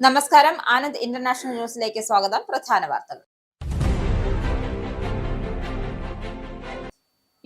നമസ്കാരം. ആനന്ദ് ഇന്റർനാഷണൽ ന്യൂസിലേക്ക് സ്വാഗതം. പ്രധാന വാർത്തകൾ.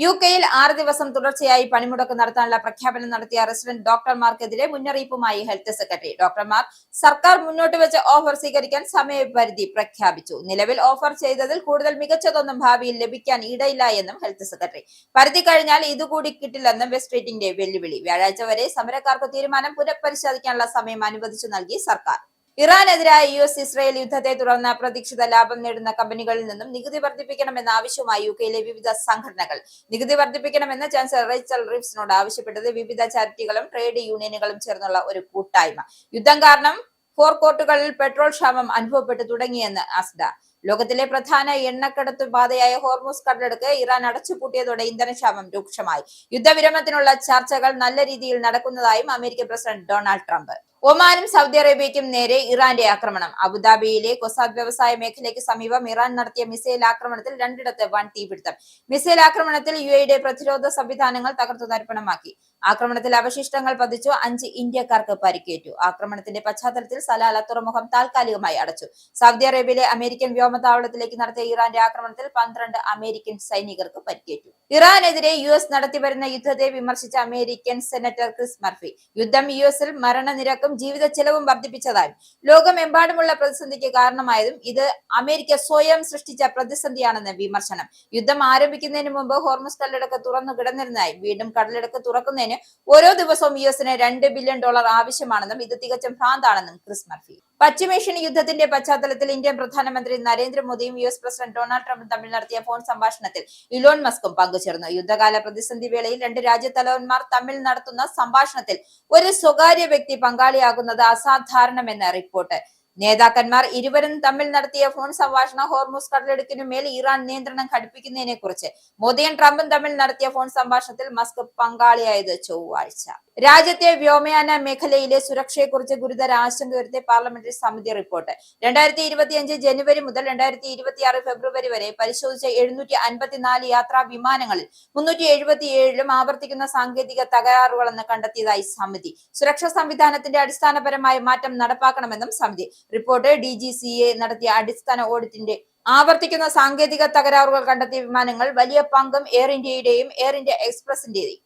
യുകെയിൽ 6 ദിവസം തുടർച്ചയായി പണിമുടക്ക് നടത്താനുള്ള പ്രഖ്യാപനം നടത്തിയ റെസിഡന്റ് ഡോക്ടർമാർക്കെതിരെ മുന്നറിയിപ്പുമായി ഹെൽത്ത് സെക്രട്ടറി. ഡോക്ടർമാർ സർക്കാർ മുന്നോട്ട് വെച്ച ഓഫർ സ്വീകരിക്കാൻ സമയപരിധി പ്രഖ്യാപിച്ചു. നിലവിൽ ഓഫർ ചെയ്തതിൽ കൂടുതൽ മികച്ചതൊന്നും ഭാവിയിൽ ലഭിക്കാൻ ഇടയില്ല എന്നും ഹെൽത്ത് സെക്രട്ടറി. പരിധി കഴിഞ്ഞാൽ ഇതുകൂടി കിട്ടില്ലെന്നും വെസ്റ്റ് സ്ട്രീറ്റിന്റെ വെല്ലുവിളി. വ്യാഴാഴ്ച വരെ സമരക്കാർക്ക് തീരുമാനം പുനഃപരിശോധിക്കാനുള്ള സമയം അനുവദിച്ചു നൽകി സർക്കാർ. ഇറാനെതിരായ US-ഇസ്രയേൽ യുദ്ധത്തെ തുടർന്ന് അപ്രതീക്ഷിത ലാഭം നേടുന്ന കമ്പനികളിൽ നിന്നും നികുതി വർദ്ധിപ്പിക്കണമെന്ന ആവശ്യവുമായി യുകെയിലെ വിവിധ സംഘടനകൾ. നികുതി വർദ്ധിപ്പിക്കണമെന്ന് ചാൻസലർ റേച്ചൽ റീവ്സിനോട് ആവശ്യപ്പെട്ടത് വിവിധ ചാരിറ്റികളും ട്രേഡ് യൂണിയനുകളും ചേർന്നുള്ള ഒരു കൂട്ടായ്മ. യുദ്ധം കാരണം ഫോർകോർട്ടുകളിൽ പെട്രോൾ ക്ഷാമം അനുഭവപ്പെട്ടു തുടങ്ങിയെന്ന് അസ്ഡ. ലോകത്തിലെ പ്രധാന എണ്ണക്കടത്തു പാതയായ ഹോർമുസ് കടലിടുക്ക് ഇറാൻ അടച്ചുപൂട്ടിയതോടെ ഇന്ധനക്ഷാമം രൂക്ഷമായി. യുദ്ധവിരമണത്തിനുള്ള ചർച്ചകൾ നല്ല രീതിയിൽ നടക്കുന്നതായും അമേരിക്കൻ പ്രസിഡന്റ് ഡൊണാൾഡ് ട്രംപ്. ഒമാനും സൗദി അറേബ്യയ്ക്കും നേരെ ഇറാന്റെ ആക്രമണം. അബുദാബിയിലെ കൊസാദ് വ്യവസായ മേഖലയ്ക്ക് സമീപം ഇറാൻ നടത്തിയ മിസൈൽ ആക്രമണത്തിൽ രണ്ടിടത്ത് വൻ തീപിടുത്തം. മിസൈൽ ആക്രമണത്തിൽ UAEയുടെ പ്രതിരോധ സംവിധാനങ്ങൾ തകർത്തു തരിപ്പണമാക്കി. ആക്രമണത്തിൽ അവശിഷ്ടങ്ങൾ പതിച്ചു. 5 ഇന്ത്യക്കാർക്ക് പരിക്കേറ്റു. ആക്രമണത്തിന്റെ പശ്ചാത്തലത്തിൽ സലാല തുറമുഖം താൽക്കാലികമായി അടച്ചു. സൗദി അറേബ്യയിലെ അമേരിക്കൻ വ്യോമതാവളത്തിലേക്ക് നടത്തിയ ഇറാന്റെ ആക്രമണത്തിൽ 12 അമേരിക്കൻ സൈനികർക്ക് പരിക്കേറ്റു. ഇറാനെതിരെ US നടത്തിവരുന്ന യുദ്ധത്തെ വിമർശിച്ച അമേരിക്കൻ സെനറ്റർ ക്രിസ് മർഫി, യുദ്ധം US-ൽ മരണനിരക്കും ജീവിത ചെലവും വർദ്ധിപ്പിച്ചതായും ലോകമെമ്പാടുമുള്ള പ്രതിസന്ധിക്ക് കാരണമായതും ഇത് അമേരിക്ക സ്വയം സൃഷ്ടിച്ച പ്രതിസന്ധിയാണെന്ന് വിമർശനം. യുദ്ധം ആരംഭിക്കുന്നതിന് മുമ്പ് ഹോർമുസ് കടലിടുക്ക് തുറന്നു കിടന്നിരുന്നതായും വീണ്ടും കടലിടുക്ക് തുറക്കുന്നതിന് ഓരോ ദിവസവും US-ന് $2 ബില്യൺ ആവശ്യമാണെന്നും ഇത് തികച്ചും ഭ്രാന്താണെന്നും ക്രിസ് മർഫി. പശ്ചിമേഷ്യൻ യുദ്ധത്തിന്റെ പശ്ചാത്തലത്തിൽ ഇന്ത്യൻ പ്രധാനമന്ത്രി നരേന്ദ്രമോദിയും US പ്രസിഡന്റ് ഡൊണാൾഡ് ട്രംപും തമ്മിൽ നടത്തിയ ഫോൺ സംഭാഷണത്തിൽ ഇലോൺ മസ്കും പങ്കുചേർന്നു. യുദ്ധകാല പ്രതിസന്ധി വേളയിൽ രണ്ട് രാജ്യത്തലവന്മാർ തമ്മിൽ നടത്തുന്ന സംഭാഷണത്തിൽ ഒരു സ്വകാര്യ വ്യക്തി പങ്കാളിയാകുന്നത് അസാധാരണമെന്ന് റിപ്പോർട്ട്. നേതാക്കന്മാർ ഇരുവരും തമ്മിൽ നടത്തിയ ഫോൺ സംഭാഷണം ഹോർമുസ് കടലിടുക്കിനു മേൽ ഇറാൻ നിയന്ത്രണം ഘടിപ്പിക്കുന്നതിനെ കുറിച്ച്. മോദിയും ട്രംപും തമ്മിൽ നടത്തിയ ഫോൺ സംഭാഷണത്തിൽ മസ്ക് പങ്കാളിയായത് ചൊവ്വാഴ്ച. രാജ്യത്തെ വ്യോമയാന മേഖലയിലെ സുരക്ഷയെക്കുറിച്ച് ഗുരുതര ആശങ്ക ഉയർത്തിയ പാർലമെന്ററി സമിതി റിപ്പോർട്ട്. 2025 ജനുവരി മുതൽ 2026 ഫെബ്രുവരി വരെ പരിശോധിച്ച 754 യാത്രാ വിമാനങ്ങളിൽ 377ലും ആവർത്തിക്കുന്ന സാങ്കേതിക തകരാറുകളെന്ന് കണ്ടെത്തിയതായി സമിതി. സുരക്ഷാ സംവിധാനത്തിന്റെ അടിസ്ഥാനപരമായ മാറ്റം നടപ്പാക്കണമെന്നും സമിതി. റിപ്പോർട്ട് DGCA നടത്തിയ അടിസ്ഥാന ഓഡിറ്റിന്റെ ആവർത്തിക്കുന്ന സാങ്കേതിക തകരാറുകൾ കണ്ടെത്തിയ വിമാനങ്ങൾ വലിയ പങ്കും എയർ ഇന്ത്യയുടെയും എയർ ഇന്ത്യ എക്സ്പ്രസിന്റെയും.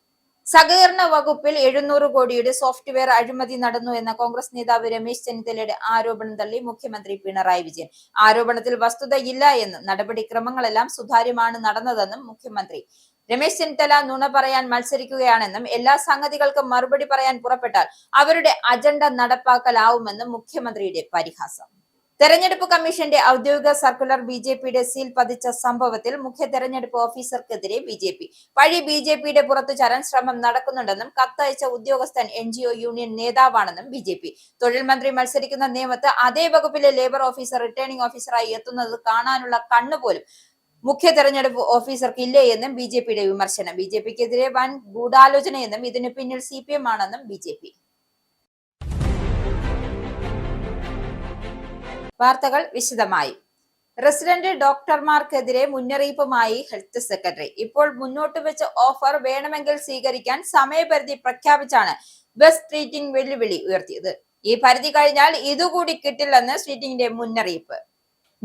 സഹകരണ വകുപ്പിൽ 700 കോടിയുടെ സോഫ്റ്റ്വെയർ അഴിമതി നടന്നു എന്ന കോൺഗ്രസ് നേതാവ് രമേശ് ചെന്നിത്തലയുടെ ആരോപണം തള്ളി മുഖ്യമന്ത്രി പിണറായി വിജയൻ. ആരോപണത്തിൽ വസ്തുതയില്ല എന്നും നടപടിക്രമങ്ങളെല്ലാം സുതാര്യമാണ് നടന്നതെന്നും മുഖ്യമന്ത്രി. രമേശ് ചെന്നിത്തല നുണ പറയാൻ മത്സരിക്കുകയാണെന്നും എല്ലാ സംഗതികൾക്കും മറുപടി പറയാൻ പുറപ്പെട്ടാൽ അവരുടെ അജണ്ട നടപ്പാക്കലാവുമെന്നും മുഖ്യമന്ത്രിയുടെ പരിഹാസം. തെരഞ്ഞെടുപ്പ് കമ്മീഷന്റെ ഔദ്യോഗിക സർക്കുലർ BJPയുടെ സീൽ പതിച്ച സംഭവത്തിൽ മുഖ്യ തെരഞ്ഞെടുപ്പ് ഓഫീസർക്കെതിരെ BJP. വഴി BJPയുടെ പുറത്തു ചാരാൻ ശ്രമം നടക്കുന്നുണ്ടെന്നും കത്തയച്ച ഉദ്യോഗസ്ഥൻ NGO യൂണിയൻ നേതാവാണെന്നും BJP. തൊഴിൽ മന്ത്രി മത്സരിക്കുന്ന നേമത്ത് അതേ വകുപ്പിലെ ലേബർ ഓഫീസർ റിട്ടേണിംഗ് ഓഫീസറായി എത്തുന്നത് കാണാനുള്ള കണ്ണുപോലും മുഖ്യ തെരഞ്ഞെടുപ്പ് ഓഫീസർക്ക് ഇല്ലേ എന്നും BJPയുടെ വിമർശനം. BJPക്കെതിരെ വൻ ഗൂഢാലോചനയെന്നും ഇതിനു പിന്നിൽ CPM ആണെന്നും BJP. വാർത്തകൾ വിശദമായി. റെസിഡന്റ് ഡോക്ടർമാർക്കെതിരെ മുന്നറിയിപ്പുമായി ഹെൽത്ത് സെക്രട്ടറി. ഇപ്പോൾ മുന്നോട്ട് വെച്ച ഓഫർ വേണമെങ്കിൽ സ്വീകരിക്കാൻ സമയപരിധി പ്രഖ്യാപിച്ചാണ് വെസ്റ്റ് സ്ട്രീറ്റിംഗ് വെല്ലുവിളി ഉയർത്തിയത്. ഈ പരിധി കഴിഞ്ഞാൽ ഇതുകൂടി കിട്ടില്ലെന്ന് സ്ട്രീറ്റിംഗിന്റെ മുന്നറിയിപ്പ്.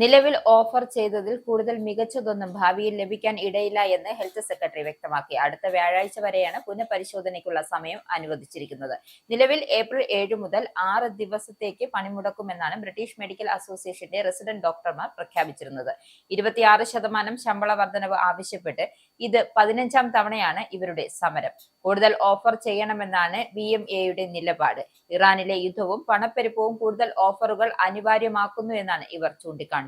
നിലവിൽ ഓഫർ ചെയ്തതിൽ കൂടുതൽ മികച്ചതൊന്നും ഭാവിയിൽ ലഭിക്കാൻ ഇടയില്ല എന്ന് ഹെൽത്ത് സെക്രട്ടറി വ്യക്തമാക്കി. അടുത്ത വ്യാഴാഴ്ച വരെയാണ് പുനഃപരിശോധനയ്ക്കുള്ള സമയം അനുവദിച്ചിരിക്കുന്നത്. നിലവിൽ ഏപ്രിൽ 7 മുതൽ 6 ദിവസത്തേക്ക് പണിമുടക്കുമെന്നാണ് ബ്രിട്ടീഷ് മെഡിക്കൽ അസോസിയേഷന്റെ റെസിഡന്റ് ഡോക്ടർമാർ പ്രഖ്യാപിച്ചിരുന്നത്. 26% ശമ്പള വർധനവ് ആവശ്യപ്പെട്ട് ഇത് 15ാം തവണയാണ് ഇവരുടെ സമരം. കൂടുതൽ ഓഫർ ചെയ്യണമെന്നാണ് BMAയുടെ നിലപാട്. ഇറാനിലെ യുദ്ധവും പണപ്പെരുപ്പവും കൂടുതൽ ഓഫറുകൾ അനിവാര്യമാക്കുന്നു എന്നാണ് ഇവർ ചൂണ്ടിക്കാണിക്കുന്നത്.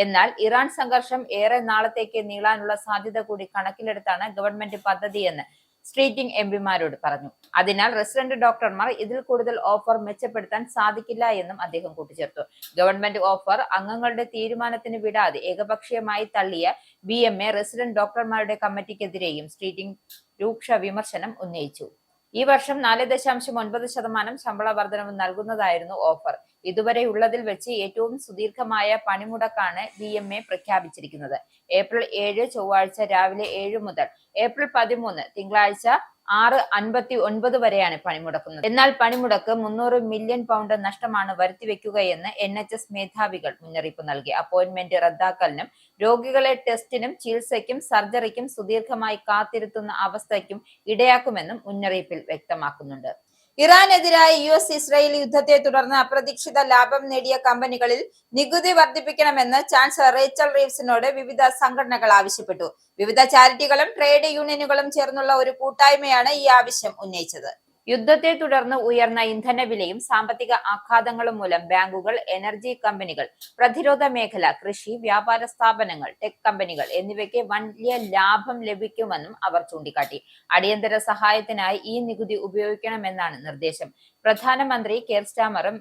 എന്നാൽ ഇറാൻ സംഘർഷം ഏറെ നാളത്തേക്ക് നീളാനുള്ള സാധ്യത കൂടി കണക്കിലെടുത്താണ് ഗവൺമെന്റ് പദ്ധതിയെന്ന് സ്ട്രീറ്റിംഗ് MPമാരോട് പറഞ്ഞു. അതിനാൽ റെസിഡന്റ് ഡോക്ടർമാർ ഇതിൽ കൂടുതൽ ഓഫർ മെച്ചപ്പെടുത്താൻ സാധിക്കില്ല എന്നും അദ്ദേഹം കൂട്ടിച്ചേർത്തു. ഗവൺമെന്റ് ഓഫർ അംഗങ്ങളുടെ തീരുമാനത്തിന് വിടാതെ ഏകപക്ഷീയമായി തള്ളിയ BMA റെസിഡന്റ് ഡോക്ടർമാരുടെ കമ്മിറ്റിക്കെതിരെയും സ്ട്രീറ്റിംഗ് രൂക്ഷ വിമർശനം ഉന്നയിച്ചു. ഈ വർഷം 4.9% ശമ്പള വർധനവ് നൽകുന്നതായിരുന്നു ഓഫർ. ഇതുവരെയുള്ളതിൽ വെച്ച് ഏറ്റവും സുദീർഘമായ പണിമുടക്കാണ് BMA പ്രഖ്യാപിച്ചിരിക്കുന്നത്. ഏപ്രിൽ 7 ചൊവ്വാഴ്ച രാവിലെ 7 മുതൽ ഏപ്രിൽ 13 തിങ്കളാഴ്ച 6:59 വരെയാണ് പണിമുടക്കുന്നത്. എന്നാൽ പണിമുടക്ക് 300 മില്യൺ പൗണ്ട് നഷ്ടമാണ് വരുത്തിവെക്കുകയെന്ന് NHS മേധാവികൾ മുന്നറിയിപ്പ് നൽകി. അപ്പോയിന്റ്മെന്റ് റദ്ദാക്കലിനും രോഗികളെ ടെസ്റ്റിനും ചികിത്സയ്ക്കും സർജറിക്കും സുദീർഘമായി കാത്തിരുത്തുന്ന അവസ്ഥയ്ക്കും ഇടയാക്കുമെന്നും മുന്നറിയിപ്പിൽ വ്യക്തമാക്കുന്നുണ്ട്. ഇറാനെതിരായ US-ഇസ്രായേൽ യുദ്ധത്തെ തുടർന്ന് അപ്രതീക്ഷിത ലാഭം നേടിയ കമ്പനികളിൽ നികുതി വർദ്ധിപ്പിക്കണമെന്ന് ചാൻസലർ റേച്ചൽ റീവ്സിനോട് വിവിധ സംഘടനകൾ ആവശ്യപ്പെട്ടു. വിവിധ ചാരിറ്റികളും ട്രേഡ് യൂണിയനുകളും ചേർന്നുള്ള ഒരു കൂട്ടായ്മയാണ് ഈ ആവശ്യം ഉന്നയിച്ചത്. യുദ്ധത്തെ തുടർന്ന് ഉയർന്ന ഇന്ധനവിലയും സാമ്പത്തിക ആഘാതങ്ങളും മൂലം ബാങ്കുകൾ, എനർജി കമ്പനികൾ, പ്രതിരോധ മേഖല, കൃഷി, വ്യാപാര സ്ഥാപനങ്ങൾ, ടെക് കമ്പനികൾ എന്നിവയ്ക്ക് വലിയ ലാഭം ലഭിക്കുമെന്നും അവർ ചൂണ്ടിക്കാട്ടി. അടിയന്തര സഹായത്തിനായി ഈ നികുതി ഉപയോഗിക്കണമെന്നാണ് നിർദ്ദേശം. പ്രധാനമന്ത്രി കെയർ സ്റ്റാമറും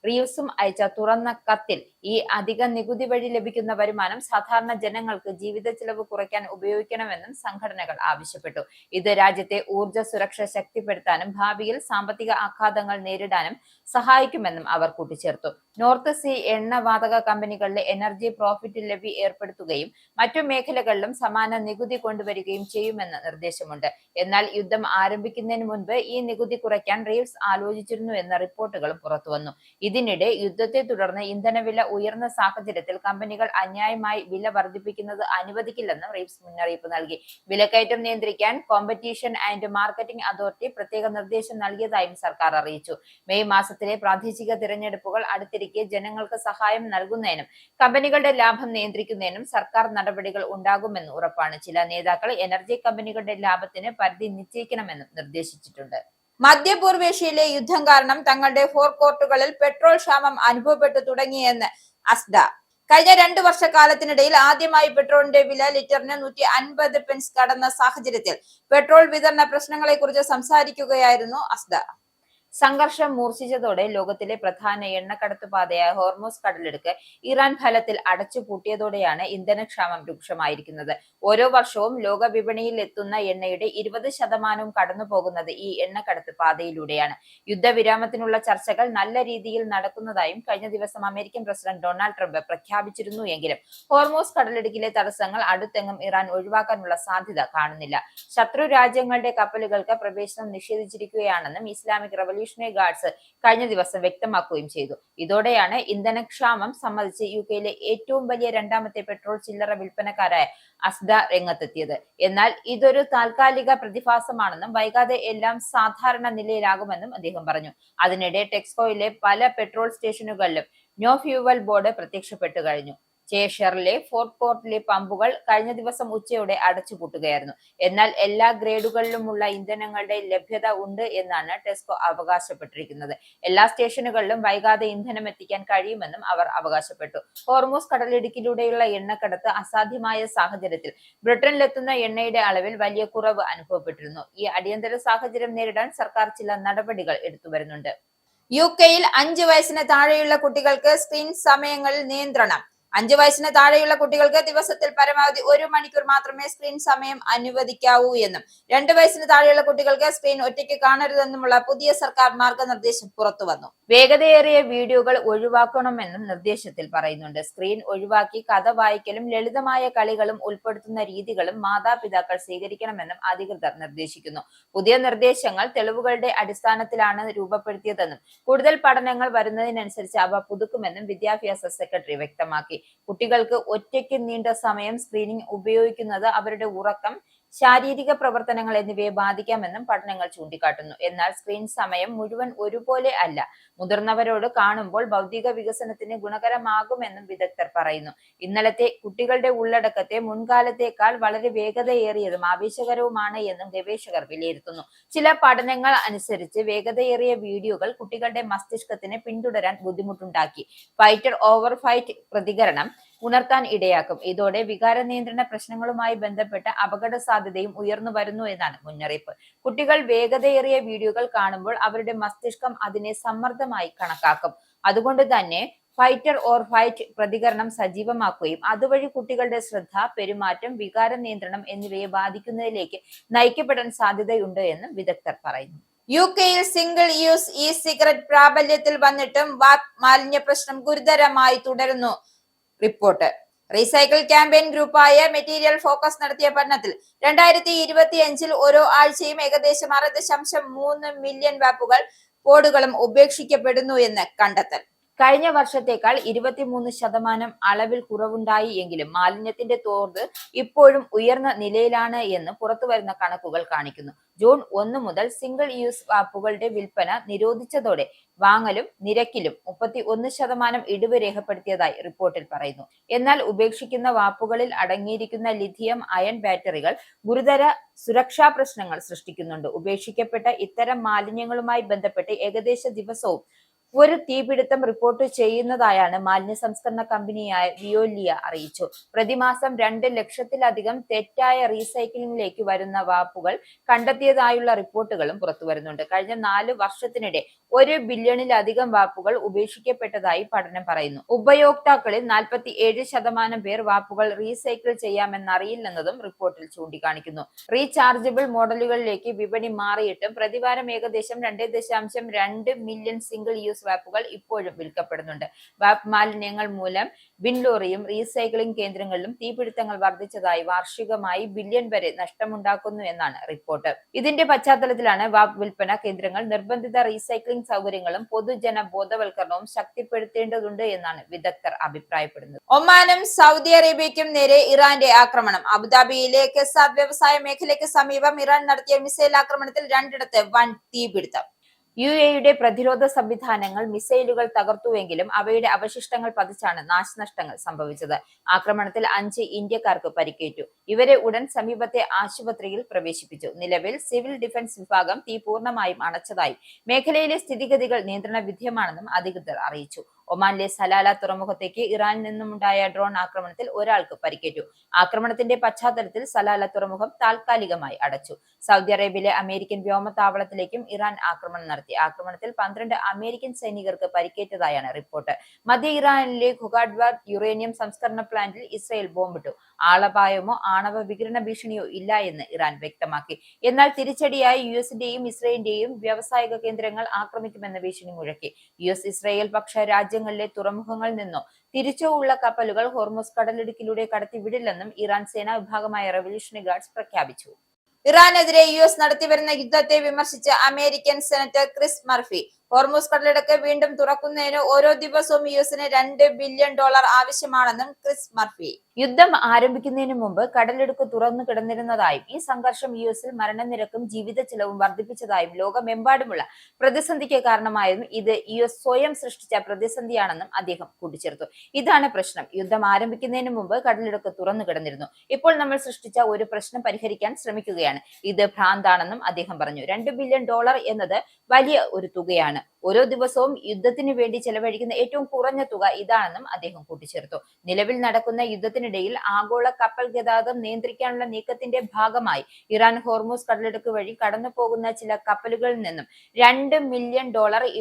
റീവ്സും അയച്ച തുറന്ന കത്തിൽ ഈ അധിക നികുതി വഴി ലഭിക്കുന്ന വരുമാനം സാധാരണ ജനങ്ങൾക്ക് ജീവിത ചെലവ് കുറയ്ക്കാൻ ഉപയോഗിക്കണമെന്നും സംഘടനകൾ ആവശ്യപ്പെട്ടു. ഇത് രാജ്യത്തെ ഊർജ്ജ സുരക്ഷ ശക്തിപ്പെടുത്താനും ഭാവിയിൽ സാമ്പത്തിക ആഘാതങ്ങൾ നേരിടാനും സഹായിക്കുമെന്നും അവർ കൂട്ടിച്ചേർത്തു. നോർത്ത് സീ എണ്ണവാതക കമ്പനികളിലെ എനർജി പ്രോഫിറ്റ് ലെവി ഏർപ്പെടുത്തുകയും മറ്റു മേഖലകളിലും സമാന നികുതി കൊണ്ടുവരികയും ചെയ്യുമെന്ന് നിർദ്ദേശമുണ്ട്. എന്നാൽ യുദ്ധം ആരംഭിക്കുന്നതിന് മുൻപ് ഈ നികുതി കുറയ്ക്കാൻ റീവ്സ് ആലോചിച്ചിരുന്നു എന്ന റിപ്പോർട്ടുകളും പുറത്തുവന്നു. ഇതിനിടെ യുദ്ധത്തെ തുടർന്ന് ഇന്ധനവില ഉയർന്ന സാഹചര്യത്തിൽ കമ്പനികൾ അന്യായമായി വില വർദ്ധിപ്പിക്കുന്നത് അനുവദിക്കില്ലെന്നും റീവ്സ് മുന്നറിയിപ്പ് നൽകി. വിലക്കയറ്റം നിയന്ത്രിക്കാൻ കോമ്പറ്റീഷൻ ആൻഡ് മാർക്കറ്റിംഗ് അതോറിറ്റി പ്രത്യേക നിർദ്ദേശം നൽകിയതായും സർക്കാർ അറിയിച്ചു. മെയ് മാസത്തിലെ പ്രാദേശിക തിരഞ്ഞെടുപ്പുകൾ അടുത്തിരിക്കെ ജനങ്ങൾക്ക് സഹായം നൽകുന്നതിനും കമ്പനികളുടെ ലാഭം നിയന്ത്രിക്കുന്നതിനും സർക്കാർ നടപടികൾ ഉണ്ടാകുമെന്ന് ഉറപ്പാണ്. ചില നേതാക്കൾ എനർജി കമ്പനികളുടെ ലാഭത്തിന് പരിധി നിശ്ചയിക്കണമെന്നും നിർദ്ദേശിച്ചിട്ടുണ്ട്. മധ്യപൂർവേഷ്യയിലെ യുദ്ധം കാരണം തങ്ങളുടെ ഫോർകോർട്ടുകളിൽ പെട്രോൾ ക്ഷാമം അനുഭവപ്പെട്ടു തുടങ്ങിയെന്ന് അസ്ഡ. കഴിഞ്ഞ 2 വർഷക്കാലത്തിനിടയിൽ ആദ്യമായി പെട്രോളിന്റെ വില ലിറ്ററിന് 150 പെൻസ് കടന്ന സാഹചര്യത്തിൽ പെട്രോൾ വിതരണ പ്രശ്നങ്ങളെക്കുറിച്ച് സംസാരിക്കുകയായിരുന്നു അസ്ഡ. സംഘർഷം മൂർച്ഛിച്ചതോടെ ലോകത്തിലെ പ്രധാന എണ്ണക്കടത്ത് പാതയായ ഹോർമൂസ് കടലിടുക്ക് ഇറാൻ ഫലത്തിൽ അടച്ചുപൂട്ടിയതോടെയാണ് ഇന്ധനക്ഷാമം രൂക്ഷമായിരിക്കുന്നത്. ഓരോ വർഷവും ലോക വിപണിയിൽ എത്തുന്ന എണ്ണയുടെ 20% കടന്നുപോകുന്നത് ഈ എണ്ണക്കടത്ത് പാതയിലൂടെയാണ്. യുദ്ധവിരാമത്തിനുള്ള ചർച്ചകൾ നല്ല രീതിയിൽ നടക്കുന്നതായും കഴിഞ്ഞ ദിവസം അമേരിക്കൻ പ്രസിഡന്റ് ഡൊണാൾഡ് ട്രംപ് പ്രഖ്യാപിച്ചിരുന്നു എങ്കിലും ഹോർമൂസ് കടലിടുക്കിലെ തടസ്സങ്ങൾ അടുത്തെങ്ങും ഇറാൻ ഒഴിവാക്കാനുള്ള സാധ്യത കാണുന്നില്ല. ശത്രു രാജ്യങ്ങളുടെ കപ്പലുകൾക്ക് പ്രവേശനം നിഷേധിച്ചിരിക്കുകയാണെന്നും ഇസ്ലാമിക് റവല്യൂഷണറി ഗാർഡ്സ് കഴിഞ്ഞ ദിവസം വ്യക്തമാക്കുകയും ചെയ്തു. ഇതോടെയാണ് ഇന്ധനക്ഷാമം സംബന്ധിച്ച് യുകെയിലെ ഏറ്റവും വലിയ രണ്ടാമത്തെ പെട്രോൾ ചില്ലറ വിൽപ്പനക്കാരായ അസ്ഡ രംഗത്തെത്തിയത്. എന്നാൽ ഇതൊരു താൽക്കാലിക പ്രതിഭാസമാണെന്നും വൈകാതെ എല്ലാം സാധാരണ നിലയിലാകുമെന്നും അദ്ദേഹം പറഞ്ഞു. അതിനിടെ ടെക്സ്കോയിലെ പല പെട്രോൾ സ്റ്റേഷനുകളിലും നോ ഫ്യൂവൽ ബോർഡ് പ്രത്യക്ഷപ്പെട്ടു കഴിഞ്ഞു. ചേഷറിലെ ഫോർകോർട്ടിലെ പമ്പുകൾ കഴിഞ്ഞ ദിവസം ഉച്ചയോടെ അടച്ചുപൂട്ടുകയായിരുന്നു. എന്നാൽ എല്ലാ ഗ്രേഡുകളിലുമുള്ള ഇന്ധനങ്ങളുടെ ലഭ്യത ഉണ്ട് എന്നാണ് ടെസ്കോ അവകാശപ്പെട്ടിരിക്കുന്നത്. എല്ലാ സ്റ്റേഷനുകളിലും വൈകാതെ ഇന്ധനം എത്തിക്കാൻ കഴിയുമെന്നും അവർ അവകാശപ്പെട്ടു. ഹോർമൂസ് കടലിടുക്കിലൂടെയുള്ള എണ്ണക്കടത്ത് അസാധ്യമായ സാഹചര്യത്തിൽ ബ്രിട്ടനിലെത്തുന്ന എണ്ണയുടെ അളവിൽ വലിയ കുറവ് അനുഭവപ്പെട്ടിരുന്നു. ഈ അടിയന്തര സാഹചര്യം നേരിടാൻ സർക്കാർ ചില നടപടികൾ എടുത്തുവരുന്നുണ്ട്. യുകെയിൽ 5 വയസ്സിന് താഴെയുള്ള കുട്ടികൾക്ക് സ്ക്രീൻ സമയങ്ങളിൽ നിയന്ത്രണം. 5 വയസ്സിന് താഴെയുള്ള കുട്ടികൾക്ക് ദിവസത്തിൽ പരമാവധി 1 മണിക്കൂർ മാത്രമേ സ്ക്രീൻ സമയം അനുവദിക്കാവൂ എന്നും 2 വയസ്സിന് താഴെയുള്ള കുട്ടികൾക്ക് സ്ക്രീൻ ഒറ്റയ്ക്ക് കാണരുതെന്നുമുള്ള പുതിയ സർക്കാർ മാർഗനിർദ്ദേശം പുറത്തുവന്നു. വേഗതയേറിയ വീഡിയോകൾ ഒഴിവാക്കണമെന്നും നിർദ്ദേശത്തിൽ പറയുന്നുണ്ട്. സ്ക്രീൻ ഒഴിവാക്കി കഥ വായിക്കലും ലളിതമായ കളികളും ഉൾപ്പെടുത്തുന്ന രീതികളും മാതാപിതാക്കൾ സ്വീകരിക്കണമെന്നും അധികൃതർ നിർദ്ദേശിക്കുന്നു. പുതിയ നിർദ്ദേശങ്ങൾ തെളിവുകളുടെ അടിസ്ഥാനത്തിലാണ് രൂപപ്പെടുത്തിയതെന്നും കൂടുതൽ പഠനങ്ങൾ വരുന്നതിനനുസരിച്ച് അവ പുതുക്കുമെന്നും വിദ്യാഭ്യാസ സെക്രട്ടറി വ്യക്തമാക്കി. കുട്ടികൾക്ക് ഒറ്റയ്ക്ക് നീണ്ട സമയം സ്ക്രീനിംഗ് ഉപയോഗിക്കുന്നത് അവരുടെ ഉറക്കം, ശാരീരിക പ്രവർത്തനങ്ങൾ എന്നിവയെ ബാധിക്കാമെന്നും പഠനങ്ങൾ ചൂണ്ടിക്കാട്ടുന്നു. എന്നാൽ സ്ക്രീൻ സമയം മുഴുവൻ ഒരുപോലെ അല്ല. മുതിർന്നവരോട് കാണുമ്പോൾ ബൗദ്ധിക വികസനത്തിന് ഗുണകരമാകുമെന്നും വിദഗ്ധർ പറയുന്നു. ഇന്നലത്തെ കുട്ടികളുടെ ഉള്ളടക്കത്തെ മുൻകാലത്തേക്കാൾ വളരെ വേഗതയേറിയതും ആവേശകരവുമാണ് എന്നും ഗവേഷകർ വിലയിരുത്തുന്നു. ചില പഠനങ്ങൾ അനുസരിച്ച് വേഗതയേറിയ വീഡിയോകൾ കുട്ടികളുടെ മസ്തിഷ്കത്തിന് പിന്തുടരാൻ ബുദ്ധിമുട്ടുണ്ടാക്കി ഫൈറ്റർ ഓവർ ഫൈറ്റ് പ്രതികരണം ഉണർത്താൻ ഇടയാക്കും. ഇതോടെ വികാര നിയന്ത്രണ പ്രശ്നങ്ങളുമായി ബന്ധപ്പെട്ട അപകട സാധ്യതയും ഉയർന്നു വരുന്നു എന്നാണ് മുന്നറിയിപ്പ്. കുട്ടികൾ വേഗതയേറിയ വീഡിയോകൾ കാണുമ്പോൾ അവരുടെ മസ്തിഷ്കം അതിനെ സമ്മർദ്ദമായി കണക്കാക്കും. അതുകൊണ്ട് തന്നെ ഫൈറ്റർ ഓർ ഫൈറ്റ് പ്രതികരണം സജീവമാക്കുകയും അതുവഴി കുട്ടികളുടെ ശ്രദ്ധ, പെരുമാറ്റം, വികാര നിയന്ത്രണം എന്നിവയെ ബാധിക്കുന്നതിലേക്ക് നയിക്കപ്പെടാൻ സാധ്യതയുണ്ട് എന്നും വിദഗ്ധർ പറയുന്നു. യുകെയിൽ സിംഗിൾ യൂസ് ഇ സിഗരറ്റ് പ്രാബല്യത്തിൽ വന്നിട്ടും വായു മാലിന്യ പ്രശ്നം ഗുരുതരമായി തുടരുന്നു റിപ്പോർട്ട്. റീസൈക്കിൾ ക്യാമ്പയിൻ ഗ്രൂപ്പായ മെറ്റീരിയൽ ഫോക്കസ് നടത്തിയ പഠനത്തിൽ 2025 ഓരോ ആഴ്ചയും ഏകദേശം 6.3 മില്യൺ വാപ്പുകൾ ബോർഡുകളും ഉപേക്ഷിക്കപ്പെടുന്നു എന്ന് കണ്ടെത്തൽ. കഴിഞ്ഞ വർഷത്തേക്കാൾ 23% അളവിൽ കുറവുണ്ടായി എങ്കിലും മാലിന്യത്തിന്റെ തോത് ഇപ്പോഴും ഉയർന്ന നിലയിലാണ് എന്ന് പുറത്തുവരുന്ന കണക്കുകൾ കാണിക്കുന്നു. ജൂൺ 1 മുതൽ സിംഗിൾ യൂസ് വാപ്പുകളുടെ വിൽപ്പന നിരോധിച്ചതോടെ വാങ്ങലും നിരക്കിലും 31% ഇടിവ് രേഖപ്പെടുത്തിയതായി റിപ്പോർട്ടിൽ പറയുന്നു. എന്നാൽ ഉപേക്ഷിക്കുന്ന വാപ്പുകളിൽ അടങ്ങിയിരിക്കുന്ന ലിഥിയം അയൺ ബാറ്ററികൾ ഗുരുതര സുരക്ഷാ പ്രശ്നങ്ങൾ സൃഷ്ടിക്കുന്നുണ്ട്. ഉപേക്ഷിക്കപ്പെട്ട ഇത്തരം മാലിന്യങ്ങളുമായി ബന്ധപ്പെട്ട് ഏകദേശ ദിവസവും ഒരു തീപിടുത്തം റിപ്പോർട്ട് ചെയ്യുന്നതായാണ് മാലിന്യ സംസ്കരണ കമ്പനിയായ വിയോലിയ അറിയിച്ചു. പ്രതിമാസം 2 ലക്ഷത്തിലധികം തെറ്റായ റീസൈക്ലിംഗിലേക്ക് വരുന്ന വാപ്പുകൾ കണ്ടെത്തിയതായുള്ള റിപ്പോർട്ടുകളും പുറത്തുവരുന്നുണ്ട്. കഴിഞ്ഞ 4 വർഷത്തിനിടെ 1 ബില്യണിലധികം വാപ്പുകൾ ഉപേക്ഷിക്കപ്പെട്ടതായി പഠനം പറയുന്നു. ഉപയോക്താക്കളിൽ 47% പേർ വാപ്പുകൾ റീസൈക്കിൾ ചെയ്യാമെന്നറിയില്ലെന്നതും റിപ്പോർട്ടിൽ ചൂണ്ടിക്കാണിക്കുന്നു. റീചാർജബിൾ മോഡലുകളിലേക്ക് വിപണി മാറിയിട്ടും പ്രതിവാരം ഏകദേശം 2.2 മില്യൺ സിംഗിൾ യൂസ് വാപ്പുകൾ ഇപ്പോഴും വിൽക്കപ്പെടുന്നുണ്ട്. വാപ്പ് മാലിന്യങ്ങൾ മൂലം ബിൻലോറിയും റീസൈക്ലിംഗ് കേന്ദ്രങ്ങളിലും തീപിടുത്തങ്ങൾ വർദ്ധിച്ചതായി വാർഷികമായി ബില്യൺ വരെ നഷ്ടമുണ്ടാക്കുന്നു എന്നാണ് റിപ്പോർട്ട്. ഇതിന്റെ പശ്ചാത്തലത്തിലാണ് വാപ്പ് വിൽപ്പന കേന്ദ്രങ്ങൾ നിർബന്ധിത റീസൈക്ലിംഗ് സൗകര്യങ്ങളും പൊതുജന ബോധവൽക്കരണവും ശക്തിപ്പെടുത്തേണ്ടതുണ്ട് എന്നാണ് വിദഗ്ധർ അഭിപ്രായപ്പെടുന്നത്. ഒമാനും സൗദി അറേബ്യയ്ക്കും നേരെ ഇറാന്റെ ആക്രമണം. അബുദാബിയിലെ കെസാദ് വ്യവസായ മേഖലയ്ക്ക് സമീപം ഇറാൻ നടത്തിയ മിസൈൽ ആക്രമണത്തിൽ 2 വൻ തീപിടുത്തം. UAEയുടെ പ്രതിരോധ സംവിധാനങ്ങൾ മിസൈലുകൾ തകർത്തുവെങ്കിലും അവയുടെ അവശിഷ്ടങ്ങൾ പതിച്ചാണ് നാശനഷ്ടങ്ങൾ സംഭവിച്ചത്. ആക്രമണത്തിൽ 5 ഇന്ത്യക്കാർക്ക് പരിക്കേറ്റു. ഇവരെ ഉടൻ സമീപത്തെ ആശുപത്രിയിൽ പ്രവേശിപ്പിച്ചു. നിലവിൽ സിവിൽ ഡിഫൻസ് വിഭാഗം തീ പൂർണ്ണമായും അണച്ചതായി മേഖലയിലെ സ്ഥിതിഗതികൾ നിയന്ത്രണ വിധേയമാണെന്നും അധികൃതർ അറിയിച്ചു. ഒമാനിലെ സലാല തുറമുഖത്തേക്ക് ഇറാനിൽ നിന്നുമുണ്ടായ ഡ്രോൺ ആക്രമണത്തിൽ ഒരാൾക്ക് പരിക്കേറ്റു. ആക്രമണത്തിന്റെ പശ്ചാത്തലത്തിൽ സലാല തുറമുഖം താൽക്കാലികമായി അടച്ചു. സൗദി അറേബ്യയിലെ അമേരിക്കൻ വ്യോമതാവളത്തിലേക്കും ഇറാൻ ആക്രമണം നടത്തി. ആക്രമണത്തിൽ 12 അമേരിക്കൻ സൈനികർക്ക് പരിക്കേറ്റതായാണ് റിപ്പോർട്ട്. മധ്യ ഇറാനിലെ ഖുഗാഡ്വാർ യുറേനിയം സംസ്കരണ പ്ലാന്റിൽ ഇസ്രയേൽ ബോംബിട്ടു. ആളപായമോ ആണവ വികിരണ ഭീഷണിയോ ഇല്ല എന്ന് ഇറാൻ വ്യക്തമാക്കി. എന്നാൽ തിരിച്ചടിയായി യുഎസിന്റെയും ഇസ്രയേലിന്റെയും വ്യാവസായിക കേന്ദ്രങ്ങൾ ആക്രമിക്കുമെന്ന ഭീഷണി മുഴക്കി. യുഎസ് ഇസ്രയേൽ പക്ഷ രാജ്യങ്ങളിലെ തുറമുഖങ്ങളിൽ നിന്നോ തിരിച്ചോ ഉള്ള കപ്പലുകൾ ഹോർമുസ് കടലിടുക്കിലൂടെ കടത്തിവിടില്ലെന്നും ഇറാൻ സേനാ വിഭാഗമായ റവല്യൂഷണറി ഗാർഡ്സ് പ്രഖ്യാപിച്ചു. ഇറാനെതിരെ യുഎസ് നടത്തിവരുന്ന യുദ്ധത്തെ വിമർശിച്ച് American senator Chris Murphy Hormuz കടലിടുക്ക് വീണ്ടും തുറക്കുന്നതിന് ഓരോ ദിവസവും യുഎസിന് $2 ബില്യൺ ആവശ്യമാണെന്നും ക്രിസ് മർഫി. യുദ്ധം ആരംഭിക്കുന്നതിന് മുമ്പ് കടലിടുക്ക് തുറന്നു കിടന്നിരുന്നതായും ഈ സംഘർഷം യുഎസിൽ മരണനിരക്കും ജീവിത ചെലവും വർദ്ധിപ്പിച്ചതായും ലോകമെമ്പാടുമുള്ള പ്രതിസന്ധിക്ക് കാരണമായെന്നും ഇത് യുഎസ് സ്വയം സൃഷ്ടിച്ച പ്രതിസന്ധിയാണെന്നും അദ്ദേഹം കൂട്ടിച്ചേർത്തു. ഇതാണ് പ്രശ്നം. യുദ്ധം ആരംഭിക്കുന്നതിന് മുമ്പ് കടലിടുക്ക് തുറന്നു കിടന്നിരുന്നു. ഇപ്പോൾ നമ്മൾ സൃഷ്ടിച്ച ഒരു പ്രശ്നം പരിഹരിക്കാൻ ശ്രമിക്കുകയാണ്. ഇത് ഭ്രാന്താണെന്നും അദ്ദേഹം പറഞ്ഞു. $2 ബില്യൺ എന്നത് വലിയ ഒരു തുകയാണ്. ഓരോ ദിവസവും യുദ്ധത്തിനു വേണ്ടി ചെലവഴിക്കുന്ന ഏറ്റവും കുറഞ്ഞ തുക ഇതാണെന്നും അദ്ദേഹം കൂട്ടിച്ചേർത്തു. നിലവിൽ നടക്കുന്ന യുദ്ധത്തിനിടയിൽ ആഗോള കപ്പൽ ഗതാഗതം നിയന്ത്രിക്കാനുള്ള നീക്കത്തിന്റെ ഭാഗമായി ഇറാൻ ഹോർമുസ് കടലിടുക്ക് വഴി കടന്നു പോകുന്ന ചില കപ്പലുകളിൽ നിന്നും $2 മില്യൺ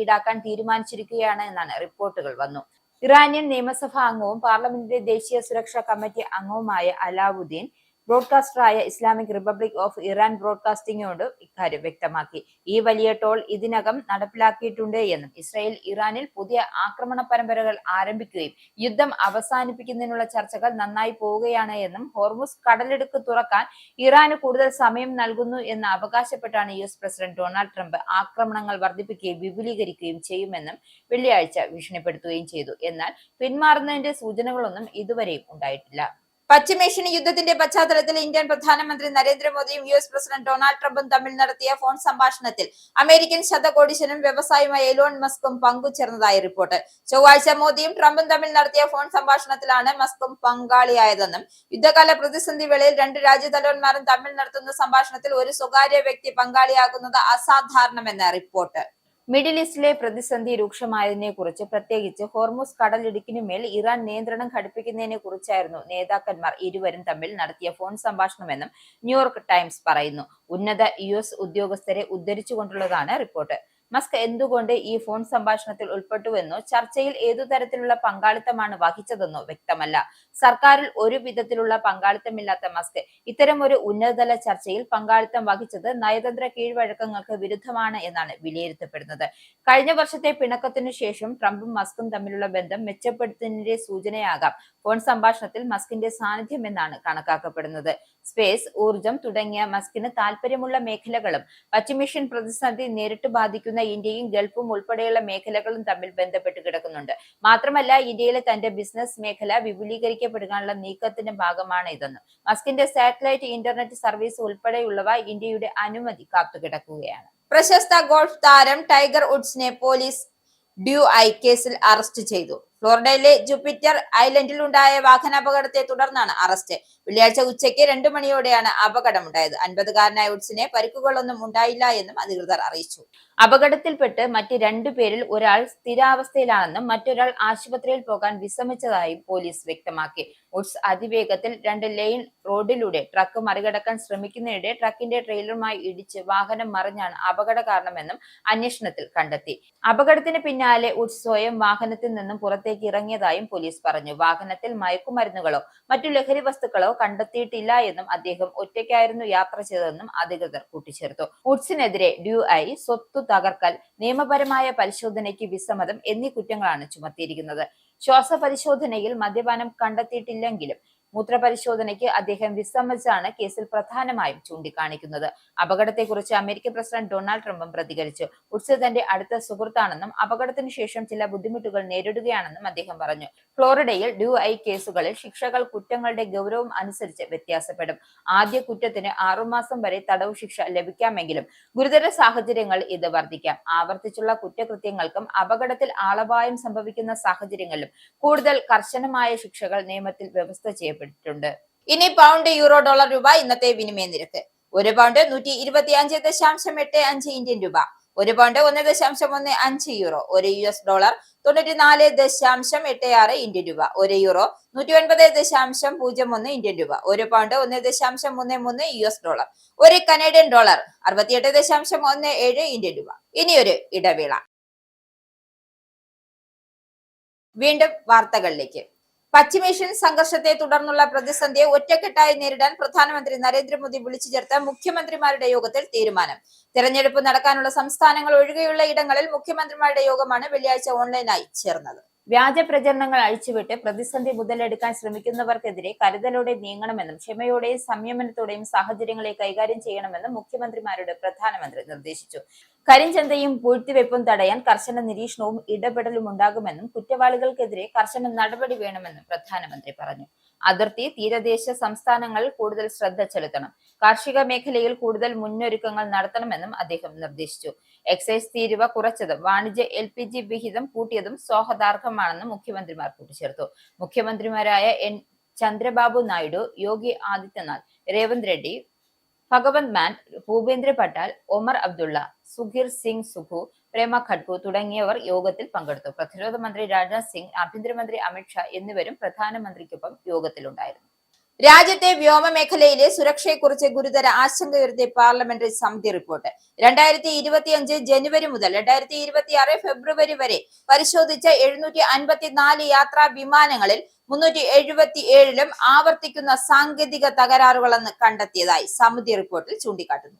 ഈടാക്കാൻ തീരുമാനിച്ചിരിക്കുകയാണ് എന്നാണ് റിപ്പോർട്ടുകൾ വന്നു. ഇറാനിയൻ നിയമസഭാ അംഗവും പാർലമെന്റിന്റെ ദേശീയ സുരക്ഷാ കമ്മിറ്റി അംഗവുമായ അലാവുദ്ദീൻ ബ്രോഡ്കാസ്റ്ററായ ഇസ്ലാമിക് റിപ്പബ്ലിക് ഓഫ് ഇറാൻ ബ്രോഡ്കാസ്റ്റിംഗിനോട് ഇക്കാര്യം വ്യക്തമാക്കി. ഈ വലിയ ടോൾ ഇതിനകം നടപ്പിലാക്കിയിട്ടുണ്ട് എന്നും ഇസ്രായേൽ ഇറാനിൽ പുതിയ ആക്രമണ പരമ്പരകൾ ആരംഭിക്കുകയും യുദ്ധം അവസാനിപ്പിക്കുന്നതിനുള്ള ചർച്ചകൾ നന്നായി പോവുകയാണ് എന്നും ഹോർമുസ് കടലിടുക്ക് തുറക്കാൻ ഇറാന് കൂടുതൽ സമയം നൽകുന്നു എന്ന് അവകാശപ്പെട്ടാണ് യുഎസ് പ്രസിഡന്റ് ഡൊണാൾഡ് ട്രംപ് ആക്രമണങ്ങൾ വർദ്ധിപ്പിക്കുകയും വിപുലീകരിക്കുകയും ചെയ്യുമെന്നും വെള്ളിയാഴ്ച ഭീഷണിപ്പെടുത്തുകയും ചെയ്തു. എന്നാൽ പിന്മാറുന്നതിന്റെ സൂചനകളൊന്നും ഇതുവരെയും ഉണ്ടായിട്ടില്ല. പശ്ചിമേഷ്യൻ യുദ്ധത്തിന്റെ പശ്ചാത്തലത്തിൽ ഇന്ത്യൻ പ്രധാനമന്ത്രി നരേന്ദ്രമോദിയും യുഎസ് പ്രസിഡന്റ് ഡൊണാൾഡ് ട്രംപും തമ്മിൽ നടത്തിയ ഫോൺ സംഭാഷണത്തിൽ അമേരിക്കൻ ശതകോടീശ്വരനും വ്യവസായിയുമായ എലോൺ മസ്കും പങ്കുചേർന്നതായി റിപ്പോർട്ട്. ചൊവ്വാഴ്ച മോദിയും ട്രംപും തമ്മിൽ നടത്തിയ ഫോൺ സംഭാഷണത്തിലാണ് മസ്കും പങ്കാളിയായതെന്നും യുദ്ധകാല പ്രതിസന്ധി വേളയിൽ 2 രാജ്യതലവന്മാരും തമ്മിൽ നടത്തുന്ന സംഭാഷണത്തിൽ ഒരു സ്വകാര്യ വ്യക്തി പങ്കാളിയാകുന്നത് അസാധാരണമെന്ന് റിപ്പോർട്ട്. മിഡിൽ ഈസ്റ്റിലെ പ്രതിസന്ധി രൂക്ഷമായതിനെ കുറിച്ച്, പ്രത്യേകിച്ച് ഹോർമുസ് കടലിടുക്കിനുമേൽ ഇറാൻ നിയന്ത്രണം ഘടിപ്പിക്കുന്നതിനെ കുറിച്ചായിരുന്നു നേതാക്കന്മാർ ഇരുവരും തമ്മിൽ നടത്തിയ ഫോൺ സംഭാഷണമെന്നും ന്യൂയോർക്ക് ടൈംസ് പറയുന്നു. ഉന്നത യുഎസ് ഉദ്യോഗസ്ഥരെ ഉദ്ധരിച്ചുകൊണ്ടുള്ളതാണ് റിപ്പോർട്ട്. മസ്ക് എന്തുകൊണ്ട് ഈ ഫോൺ സംഭാഷണത്തിൽ ഉൾപ്പെട്ടുവെന്നോ ചർച്ചയിൽ ഏതു തരത്തിലുള്ള പങ്കാളിത്തമാണ് വഹിച്ചതെന്നോ വ്യക്തമല്ല. സർക്കാരിൽ ഒരു വിധത്തിലുള്ള പങ്കാളിത്തമില്ലാത്ത മസ്ക് ഇത്തരം ഒരു ഉന്നതതല ചർച്ചയിൽ പങ്കാളിത്തം വഹിച്ചത് നയതന്ത്ര കീഴ്വഴക്കങ്ങൾക്ക് വിരുദ്ധമാണ് എന്നാണ് വിലയിരുത്തപ്പെടുന്നത്. കഴിഞ്ഞ വർഷത്തെ പിണക്കത്തിനു ശേഷം ട്രംപും മസ്കും തമ്മിലുള്ള ബന്ധം മെച്ചപ്പെടുത്തുന്നതിന്റെ സൂചനയാകാം ഫോൺ സംഭാഷണത്തിൽ മസ്കിന്റെ സാന്നിധ്യം എന്നാണ് കണക്കാക്കപ്പെടുന്നത്. സ്പേസ്, ഊർജം തുടങ്ങിയ മസ്കിന് താൽപര്യമുള്ള മേഖലകളും പശ്ചിമേഷ്യൻ പ്രതിസന്ധി നേരിട്ട് ബാധിക്കുന്ന ഇന്ത്യയും ഗൾഫും ഉൾപ്പെടെയുള്ള മേഖലകളും തമ്മിൽ ബന്ധപ്പെട്ട് കിടക്കുന്നുണ്ട്. മാത്രമല്ല, ഇന്ത്യയിലെ തന്റെ ബിസിനസ് മേഖല വിപുലീകരിക്കപ്പെടാനുള്ള നീക്കത്തിന്റെ ഭാഗമാണ് ഇതെന്ന്. മസ്കിന്റെ സാറ്റലൈറ്റ് ഇന്റർനെറ്റ് സർവീസ് ഉൾപ്പെടെയുള്ളവ ഇന്ത്യയുടെ അനുമതി കാത്തുകിടക്കുകയാണ്. പ്രശസ്ത ഗോൾഫ് താരം ടൈഗർ വുഡ്സിനെ പോലീസ് DUI കേസിൽ അറസ്റ്റ് ചെയ്തു. ഫ്ലോറിഡയിലെ ജൂപ്പിറ്റർ ഐലൻഡിൽ ഉണ്ടായ വാഹനാപകടത്തെ തുടർന്നാണ് അറസ്റ്റ്. വെള്ളിയാഴ്ച ഉച്ചയ്ക്ക് 2 മണിയോടെയാണ് അപകടമുണ്ടായത്. 50-കാരനായ വുഡ്സിന് പരിക്കുകളൊന്നും ഉണ്ടായില്ല എന്നും അധികൃതർ അറിയിച്ചു. അപകടത്തിൽപ്പെട്ട് മറ്റ് 2 പേരിൽ ഒരാൾ സ്ഥിരാവസ്ഥയിലാണെന്നും മറ്റൊരാൾ ആശുപത്രിയിൽ പോകാൻ വിസമ്മതിച്ചതായും പോലീസ് വ്യക്തമാക്കി. വുഡ്സ് അതിവേഗത്തിൽ 2 ലെയിൻ റോഡിലൂടെ ട്രക്ക് മറികടക്കാൻ ശ്രമിക്കുന്നതിനിടെ ട്രക്കിന്റെ ട്രെയിലറുമായി ഇടിച്ച് വാഹനം മറിഞ്ഞാണ് അപകട കാരണമെന്നും അന്വേഷണത്തിൽ കണ്ടെത്തി. അപകടത്തിന് പിന്നാലെ വുഡ്സ് സ്വയം വാഹനത്തിൽ നിന്നും പുറത്തേക്ക് ഇറങ്ങിയതായും പോലീസ് പറഞ്ഞു. വാഹനത്തിൽ മയക്കുമരുന്നുകളോ മറ്റു ലഹരി വസ്തുക്കളോ കണ്ടെത്തിയിട്ടില്ല എന്നും അദ്ദേഹം ഒറ്റയ്ക്കായിരുന്നു യാത്ര ചെയ്തതെന്നും അധികൃതർ കൂട്ടിച്ചേർത്തു. വുഡ്സിനെതിരെ DUI, സ്വത്തു തകർക്കൽ, നിയമപരമായ പരിശോധനയ്ക്ക് വിസമ്മതം എന്നീ കുറ്റങ്ങളാണ് ചുമത്തിയിരിക്കുന്നത്. ശ്വാസപരിശോധനയിൽ മദ്യപാനം കണ്ടെത്തിയിട്ടില്ലെങ്കിലും മൂത്രപരിശോധനയ്ക്ക് അദ്ദേഹം വിസമ്മതിച്ചാണ് കേസിൽ പ്രധാനമായും ചൂണ്ടിക്കാണിക്കുന്നത്. അപകടത്തെക്കുറിച്ച് അമേരിക്കൻ പ്രസിഡന്റ് ഡൊണാൾഡ് ട്രംപും പ്രതികരിച്ചു. വുഡ്സ് തന്റെ അടുത്ത സുഹൃത്താണെന്നും അപകടത്തിനു ശേഷം ചില ബുദ്ധിമുട്ടുകൾ നേരിടുകയാണെന്നും അദ്ദേഹം പറഞ്ഞു. ഫ്ലോറിഡയിൽ DUI കേസുകളിൽ ശിക്ഷകൾ കുറ്റങ്ങളുടെ ഗൗരവം അനുസരിച്ച് വ്യത്യാസപ്പെടും. ആദ്യ കുറ്റത്തിന് 6 മാസം വരെ തടവ് ശിക്ഷ ലഭിക്കാമെങ്കിലും ഗുരുതര സാഹചര്യങ്ങൾ ഇത് വർദ്ധിക്കാം. ആവർത്തിച്ചുള്ള കുറ്റകൃത്യങ്ങൾക്കും അപകടത്തിൽ ആളപായം സംഭവിക്കുന്ന സാഹചര്യങ്ങളിലും കൂടുതൽ കർശനമായ ശിക്ഷകൾ നിയമത്തിൽ വ്യവസ്ഥ ചെയ്യപ്പെട്ടിട്ടുണ്ട്. ഇനി പൗണ്ട്, യൂറോ, ഡോളർ, രൂപ ഇന്നത്തെ വിനിമയ നിരക്ക്. 1 പൗണ്ട് 125.85 ഇന്ത്യൻ രൂപ, 1 pound 1.15 euro, 1 US dollar 94.86 Indian രൂപ, 1 യൂറോ 109.01 ഇന്ത്യൻ രൂപ, 1 pound 1.33 US dollar, 1 Canadian dollar 68.17 Indian രൂപ. ഇനിയൊരു ഇടവേള. വീണ്ടും വാർത്തകളിലേക്ക്. പശ്ചിമേഷ്യൻ സംഘർഷത്തെ തുടർന്നുള്ള പ്രതിസന്ധിയെ ഒറ്റക്കെട്ടായി നേരിടാൻ പ്രധാനമന്ത്രി നരേന്ദ്രമോദി വിളിച്ചു ചേർത്ത മുഖ്യമന്ത്രിമാരുടെ യോഗത്തിൽ തീരുമാനം. തെരഞ്ഞെടുപ്പ് നടക്കാനുള്ള സംസ്ഥാനങ്ങൾ ഒഴികെയുള്ള ഇടങ്ങളിൽ മുഖ്യമന്ത്രിമാരുടെ യോഗമാണ് വെള്ളിയാഴ്ച ഓൺലൈനായി ചേർന്നത്. വ്യാജ പ്രചരണങ്ങൾ അഴിച്ചുവിട്ട് പ്രതിസന്ധി മുതലെടുക്കാൻ ശ്രമിക്കുന്നവർക്കെതിരെ കരുതലോടെ നീങ്ങണമെന്നും ക്ഷമയോടെയും സംയമനത്തോടെയും സാഹചര്യങ്ങളെ കൈകാര്യം ചെയ്യണമെന്നും മുഖ്യമന്ത്രിമാരോട് പ്രധാനമന്ത്രി നിർദ്ദേശിച്ചു. കരിഞ്ചന്തയും പൂഴ്ത്തിവെപ്പും തടയാൻ കർശന നിരീക്ഷണവും ഇടപെടലും ഉണ്ടാകുമെന്നും കുറ്റവാളികൾക്കെതിരെ കർശന നടപടി വേണമെന്നും പ്രധാനമന്ത്രി പറഞ്ഞു. അതിർത്തി, തീരദേശ സംസ്ഥാനങ്ങളിൽ കൂടുതൽ ശ്രദ്ധ ചെലുത്തണം. കാർഷിക മേഖലയിൽ കൂടുതൽ മുന്നൊരുക്കങ്ങൾ നടത്തണമെന്നും അദ്ദേഹം നിർദ്ദേശിച്ചു. എക്സൈസ് തീരുവ കുറച്ചതും വാണിജ്യ LPG വിഹിതം കൂട്ടിയതും സ്വാഗതാർഹമാണെന്ന് മുഖ്യമന്ത്രിമാർ കൂട്ടിച്ചേർത്തു. മുഖ്യമന്ത്രിമാരായ N. ചന്ദ്രബാബു നായിഡു, യോഗി ആദിത്യനാഥ്, രേവന്ത് റെഡ്ഡി, ഭഗവന്ത് മാൻ, ഭൂപേന്ദ്ര പട്ടാൽ, ഒമർ അബ്ദുള്ള, സുഖീർ സിംഗ് സുഖു, പ്രേമ ഖഡ്കു തുടങ്ങിയവർ യോഗത്തിൽ പങ്കെടുത്തു. പ്രതിരോധ മന്ത്രി രാജ്നാഥ് സിംഗ്, ആഭ്യന്തരമന്ത്രി അമിത്ഷാ എന്നിവരും പ്രധാനമന്ത്രിക്കൊപ്പം യോഗത്തിലുണ്ടായിരുന്നു. രാജ്യത്തെ വ്യോമമേഖലയിലെ സുരക്ഷയെക്കുറിച്ച് ഗുരുതര ആശങ്കയുയർത്തി പാർലമെന്ററി സമിതി റിപ്പോർട്ട്. 2025 ജനുവരി മുതൽ 2026 ഫെബ്രുവരി വരെ പരിശോധിച്ച 754 യാത്രാ വിമാനങ്ങളിൽ 377ലും ആവർത്തിക്കുന്ന സാങ്കേതിക തകരാറുകളെന്ന് കണ്ടെത്തിയതായി സമിതി റിപ്പോർട്ടിൽ ചൂണ്ടിക്കാട്ടുന്നു.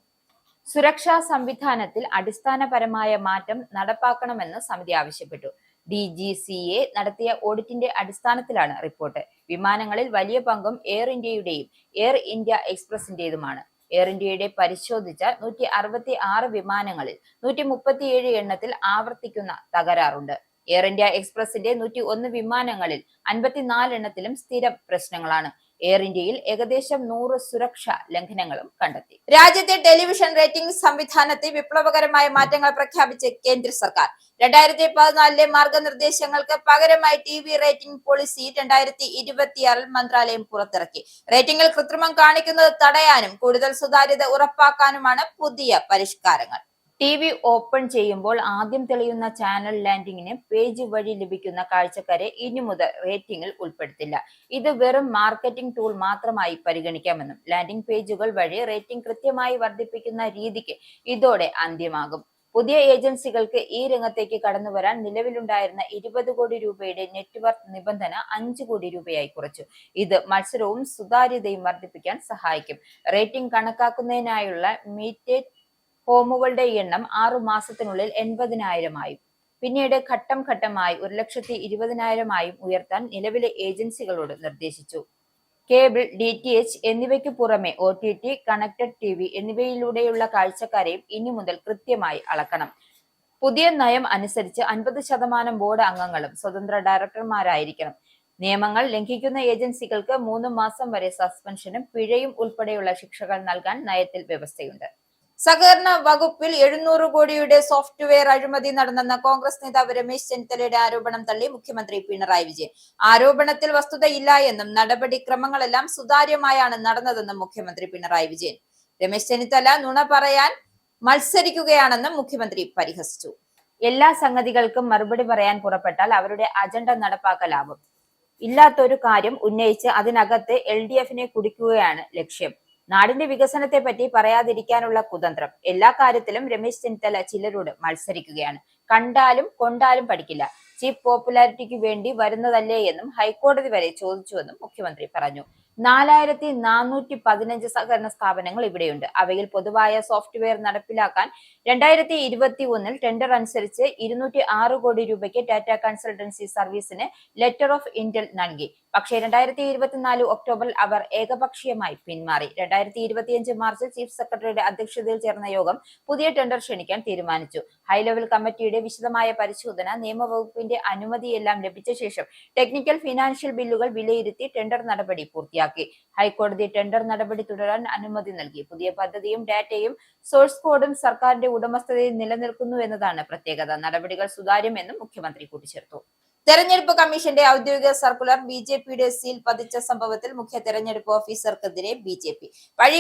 സുരക്ഷാ സംവിധാനത്തിൽ അടിസ്ഥാനപരമായ മാറ്റം നടപ്പാക്കണമെന്ന് സമിതി ആവശ്യപ്പെട്ടു. DGCA നടത്തിയ ഓഡിറ്റിന്റെ അടിസ്ഥാനത്തിലാണ് റിപ്പോർട്ട്. വിമാനങ്ങളിൽ വലിയ പങ്കും എയർ ഇന്ത്യയുടെയും എയർ ഇന്ത്യ എക്സ്പ്രസിന്റേതുമാണ്. എയർ ഇന്ത്യയുടെ പരിശോധിച്ച 166 വിമാനങ്ങളിൽ 137 എണ്ണത്തിൽ ആവർത്തിക്കുന്ന തകരാറുണ്ട്. എയർ ഇന്ത്യ എക്സ്പ്രസിന്റെ 101 വിമാനങ്ങളിൽ 54 എണ്ണത്തിലും സ്ഥിരം പ്രശ്നങ്ങളാണ്. എയർ ഇന്ത്യയിൽ ഏകദേശം 100 സുരക്ഷാ ലംഘനങ്ങളും കണ്ടെത്തി. രാജ്യത്തെ ടെലിവിഷൻ റേറ്റിംഗ് സംവിധാനത്തിൽ വിപ്ലവകരമായ മാറ്റങ്ങൾ പ്രഖ്യാപിച്ച് കേന്ദ്ര സർക്കാർ. 2014 മാർഗനിർദ്ദേശങ്ങൾക്ക് പകരമായി TV റേറ്റിംഗ് പോളിസി 2026 മന്ത്രാലയം പുറത്തിറക്കി. റേറ്റിംഗിൽ കൃത്രിമം കാണിക്കുന്നത് തടയാനും കൂടുതൽ സുതാര്യത ഉറപ്പാക്കാനുമാണ് പുതിയ പരിഷ്കാരങ്ങൾ. TV ഓപ്പൺ ചെയ്യുമ്പോൾ ആദ്യം തെളിയുന്ന ചാനൽ ലാൻഡിംഗിന് പേജ് വഴി ലഭിക്കുന്ന കാഴ്ചക്കാരെ ഇനി മുതൽ റേറ്റിംഗിൽ ഉൾപ്പെടുത്തില്ല. ഇത് വെറും മാർക്കറ്റിംഗ് ടൂൾ മാത്രമായി പരിഗണിക്കാമെന്നും ലാൻഡിംഗ് പേജുകൾ വഴി റേറ്റിംഗ് കൃത്യമായി വർദ്ധിപ്പിക്കുന്ന രീതിക്ക് ഇതോടെ അന്ത്യമാകും. പുതിയ ഏജൻസികൾക്ക് ഈ രംഗത്തേക്ക് കടന്നുവരാൻ നിലവിലുണ്ടായിരുന്ന 20 കോടി രൂപയുടെ നെറ്റ്വർത്ത് നിബന്ധന 5 കോടി രൂപയായി കുറച്ചു. ഇത് മത്സരവും സുതാര്യതയും വർദ്ധിപ്പിക്കാൻ സഹായിക്കും. റേറ്റിംഗ് കണക്കാക്കുന്നതിനായുള്ള മീറ്റഡ് ഹോമുകളുടെ എണ്ണം 6 മാസത്തിനുള്ളിൽ 80,000 പിന്നീട് ഘട്ടം ഘട്ടമായി 1,20,000 ഉയർത്താൻ നിലവിലെ ഏജൻസികളോട് നിർദ്ദേശിച്ചു. കേബിൾ, DTH എന്നിവയ്ക്ക് പുറമെ OTT, കണക്റ്റഡ് TV എന്നിവയിലൂടെയുള്ള കാഴ്ചക്കാരെയും ഇനി മുതൽ കൃത്യമായി അളക്കണം. പുതിയ നയം അനുസരിച്ച് 50% ബോർഡ് അംഗങ്ങളും സ്വതന്ത്ര ഡയറക്ടർമാരായിരിക്കണം. നിയമങ്ങൾ ലംഘിക്കുന്ന ഏജൻസികൾക്ക് 3 മാസം വരെ സസ്പെൻഷനും പിഴയും ഉൾപ്പെടെയുള്ള ശിക്ഷകൾ നൽകാൻ നയത്തിൽ വ്യവസ്ഥയുണ്ട്. സഹകരണ വകുപ്പിൽ 700 കോടിയുടെ സോഫ്റ്റ്വെയർ അഴിമതി നടന്നെന്ന കോൺഗ്രസ് നേതാവ് രമേശ് ചെന്നിത്തലയുടെ ആരോപണം തള്ളി മുഖ്യമന്ത്രി പിണറായി വിജയൻ. ആരോപണത്തിൽ വസ്തുതയില്ല എന്നും നടപടിക്രമങ്ങളെല്ലാം സുതാര്യമായാണ് നടന്നതെന്നും മുഖ്യമന്ത്രി പിണറായി വിജയൻ. രമേശ് ചെന്നിത്തല നുണ പറയാൻ മത്സരിക്കുകയാണെന്നും മുഖ്യമന്ത്രി പരിഹസിച്ചു. എല്ലാ സംഗതികൾക്കും മറുപടി പറയാൻ പുറപ്പെട്ടാൽ അവരുടെ അജണ്ട നടപ്പാക്കലാവും. ഇല്ലാത്തൊരു കാര്യം ഉന്നയിച്ച് അതിനകത്ത് LDFനെ കുടിക്കുകയാണ് ലക്ഷ്യം. നാടിന്റെ വികസനത്തെ പറ്റി പറയാതിരിക്കാനുള്ള കുതന്ത്രം. എല്ലാ കാര്യത്തിലും രമേശ് ചെന്നിത്തല ചിലരോട് മത്സരിക്കുകയാണ്. കണ്ടാലും കൊണ്ടാലും പഠിക്കില്ല. ചീപ്പ് പോപ്പുലാരിറ്റിക്ക് വേണ്ടി വരുന്നതല്ലേ എന്നും ഹൈക്കോടതി വരെ ചോദിച്ചുവെന്നും മുഖ്യമന്ത്രി പറഞ്ഞു. 4415 സഹകരണ സ്ഥാപനങ്ങൾ ഇവിടെയുണ്ട്. അവയിൽ പൊതുവായ സോഫ്റ്റ്വെയർ നടപ്പിലാക്കാൻ 2021 ടെൻഡർ അനുസരിച്ച് 206 കോടി രൂപയ്ക്ക് ടാറ്റ കൺസൾട്ടൻസി സർവീസിന് ലെറ്റർ ഓഫ് ഇന്റന്റ് നൽകി. പക്ഷേ 2024 ഒക്ടോബറിൽ അവർ ഏകപക്ഷീയമായി പിന്മാറി. 2025 മാർച്ചിൽ ചീഫ് സെക്രട്ടറിയുടെ അധ്യക്ഷതയിൽ ചേർന്ന യോഗം പുതിയ ടെൻഡർ ക്ഷണിക്കാൻ തീരുമാനിച്ചു. ഹൈലെവൽ കമ്മിറ്റിയുടെ വിശദമായ പരിശോധന, നിയമവകുപ്പിന്റെ അനുമതിയെല്ലാം ലഭിച്ച ശേഷം ടെക്നിക്കൽ ഫിനാൻഷ്യൽ ബില്ലുകൾ വിലയിരുത്തി ടെൻഡർ നടപടി പൂർത്തിയാക്കി. ഹൈക്കോടതി ടെൻഡർ നടപടി തുടരാൻ അനുമതി നൽകി. പുതിയ പദ്ധതിയും ഡാറ്റയും സോഴ്സ് കോഡും സർക്കാരിന്റെ ഉടമസ്ഥതയിൽ നിലനിൽക്കുന്നു എന്നതാണ് പ്രത്യേകത. നടപടികൾ സുതാര്യമെന്നും മുഖ്യമന്ത്രി കൂട്ടിച്ചേർത്തു. തെരഞ്ഞെടുപ്പ് കമ്മീഷന്റെ ഔദ്യോഗിക സർക്കുലർ BJPയുടെ സീൽ പതിച്ച സംഭവത്തിൽ മുഖ്യ തെരഞ്ഞെടുപ്പ് ഓഫീസർക്കെതിരെ